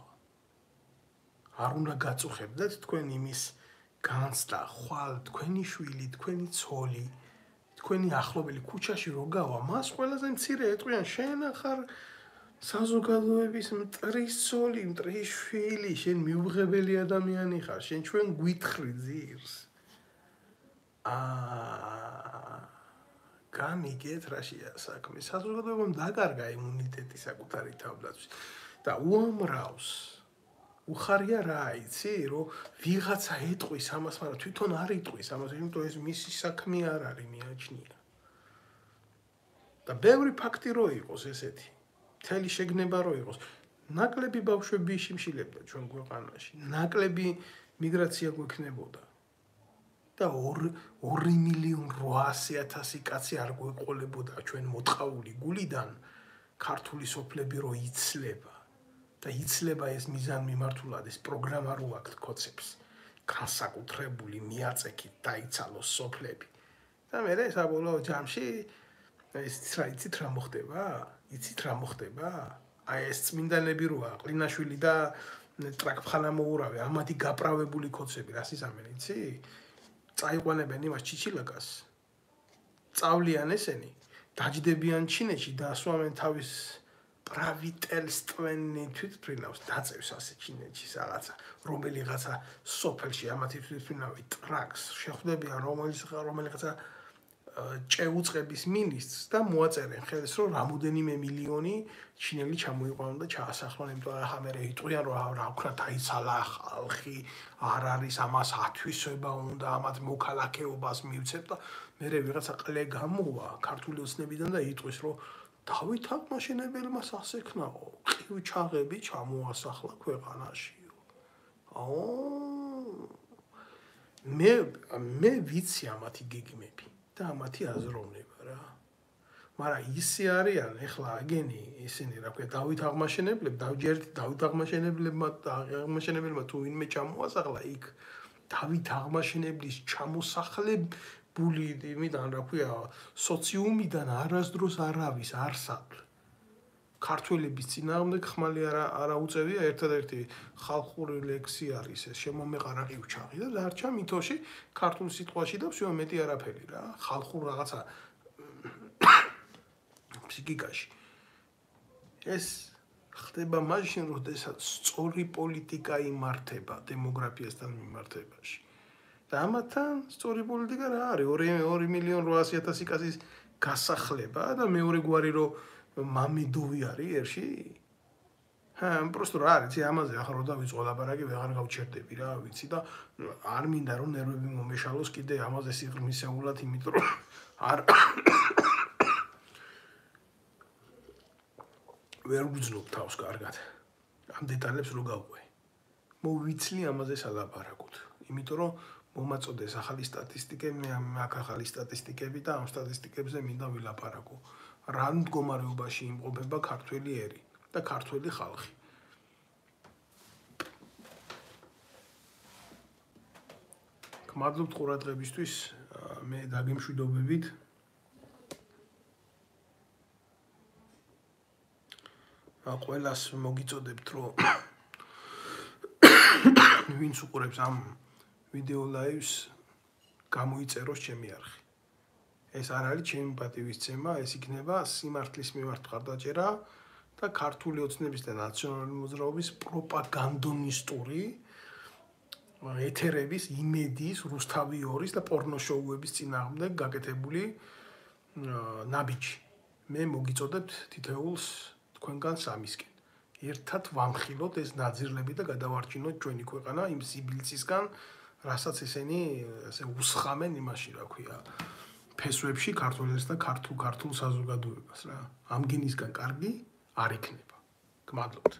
არ უნდა გაწუხებდეთ თქვენ იმის განცდა, ხვალ თქვენი შვილი, თქვენი ცოლი, თქვენი ახლობელი ქუჩაში რო გავა, მას ყველაზე მცირე ეტყვიან, შენ ახარ საზოგადოების მტრის ცოლი, მტრის შვილი, შენ მიუღებელი ადამიანი ხარ, შენ ჩვენ გვითხრი ძირს. გამიგეთ რაშია საქმე. საზოგადოებამ დაკარგა იმუნიტეტი საკუთარი თავდაცვის და უამრავს უხარია რა, იცი, რომ ვიღაცა ეტყვის ამას, მაგრამ თვითონ არ იტყვის ამას, იმიტომ ეს მისი საქმე არ არის, მიაჩნია. და ბევრი ფაქტი რო იყოს ესეთი, მთელი შეგნება რო იყოს, ნაკლები ბავშვები იშიმშილებდა ჩვენ ქვეყანაში, ნაკლები მიგრაცია გვექნებოდა. და 2.800.000 კაცი არ გვეყოლებოდა ჩვენ მოტყაული გულიდან ქართული სოფლები რო იცლება და იცლება ეს მიზანმიმართულად, ეს პროგრამა რო აქვთ ქოცებს, განსაკუთრებული მიაწექით დაიცალოს სოფლები. და მე საბოლოო ჯამში იცით რა მოხდება? ეს წმინდანები როა, ყლინაშვილი და ტრაკფხანამოურავი, ამათი გაправებული ქოცები, რას ისამენ, იცი? წაიყვანებენ იმას ჩიჩილაკას, წავლიან ესენი, დაჯდებიან ჩინეთში და ასვამენ თავის პრავიტელსტვენი თვითმფრინავს, დაწევს ასე ჩინეთში რაღაცა, რომელიღაცა სოფელში ამათი თვითმფრინავი ტრაკს შეხვდებიან რომელიღაცა ჭეუწყების მინისტრს და მოაწერენ ხელს, რომ რამოდენიმე მილიონი ჩინელი ჩამოიყვანონ და ჩაასახლონ, იმიტომ რომ ახლა მე იტყვიან, რომ რა ვქნა დაიცალა ხალხი, არ არის ამას ათვისება უნდა, ამათ მოქალაქეობას მივცემ და მე ვიღაცა ყლე გამოვა ქართული ოცნებიდან და იტყვის, რომ დავით აღმაშენებელმა სასექნაო, ყივჩაღები ჩამოასახლა ქვეყანაშიო. მე ვიცი ამათი გეგმები და ამათი აზროვნება რა. მაგრამ ისე არიან ეხლა აგენი ისინი რა ქვია დავით აღმაშენებელმა თუ ვინმე ჩამოასახლა იქ დავით აღმაშენებლის ჩამოსახლებული იმიდან რა ქვია სოციუმიდან არასდროს არავის არსად ქართველების წინააღმდეგ ხმალი არა უწევია ერთადერთი ხალხური ლექსი არის ეს შემომეყარა ყივჩაღი და დარჩა მითოში ქართულ სიტყვაში და всё მეტი არაფერი რა ხალხურ რაღაცა ფსიქიკაში ეს ხდება მაშინ როდესაც სწორი პოლიტიკა იმართება დემოგრაფიასთან მიმართებაში და ამათთან სწორი პოლიტიკა რა არის 2.800.000 კაცის გასახლება და მეორე გვარი რო მამედოვი არის ერში просто რა არის ამაზე ახლა რო დავიწყო ლაპარაკი ვეღარ გავჩერდები რა ვიცი და არ მინდა რომ ნერვები მომეშალოს კიდე ამაზე სიღრმისეულად იმიტომ რომ არ ვერ ვგრძნობ თავს კარგად ამ დეტალებს რო გავყვე მოვიცლი ამაზე სალაპარაკოთ იმიტომ რომ მომაწოდეს ახალი სტატისტიკები მე აქ ახალი სტატისტიკები და ამ სტატისტიკებზე მინდა ვილაპარაკო რა მდგომარეობაში იმყოფება ქართველი ერი და ქართველი ხალხი გმადლობთ ყურადღებისთვის მე დაგემშვიდობებით ყველას მოგიწოდებთ რომ ვინც უყურებს ამ ვიდეო ლაივს გამოიწეროს ჩემი არხი ეს არ არის ჩემი პატივისცემა ეს იქნება სიმართლის მიმართ მხარდაჭერა და ქართული ოცნების და ნაციონალური მოძრაობის პროპაგანდონისტური ეთერების იმედის რუსთავი 2-ის და პორნოშოუების წინააღმდეგ გაკეთებული ნაბიჯი მე მოგიწოდებთ თითოეულს თქვენგან სამისკენ ერთად ვამხილოთ ეს ნაძირლები და გადავარჩინოთ ჩვენი ქვეყანა იმ სიბილწისგან რასაც ესენი ასე უსხამენ იმაში რა ქვია ფესვებში ქართველებს და ქართულ საზოგადოებას რა ამ გენისგან კარგი არ იქნება გმადლობთ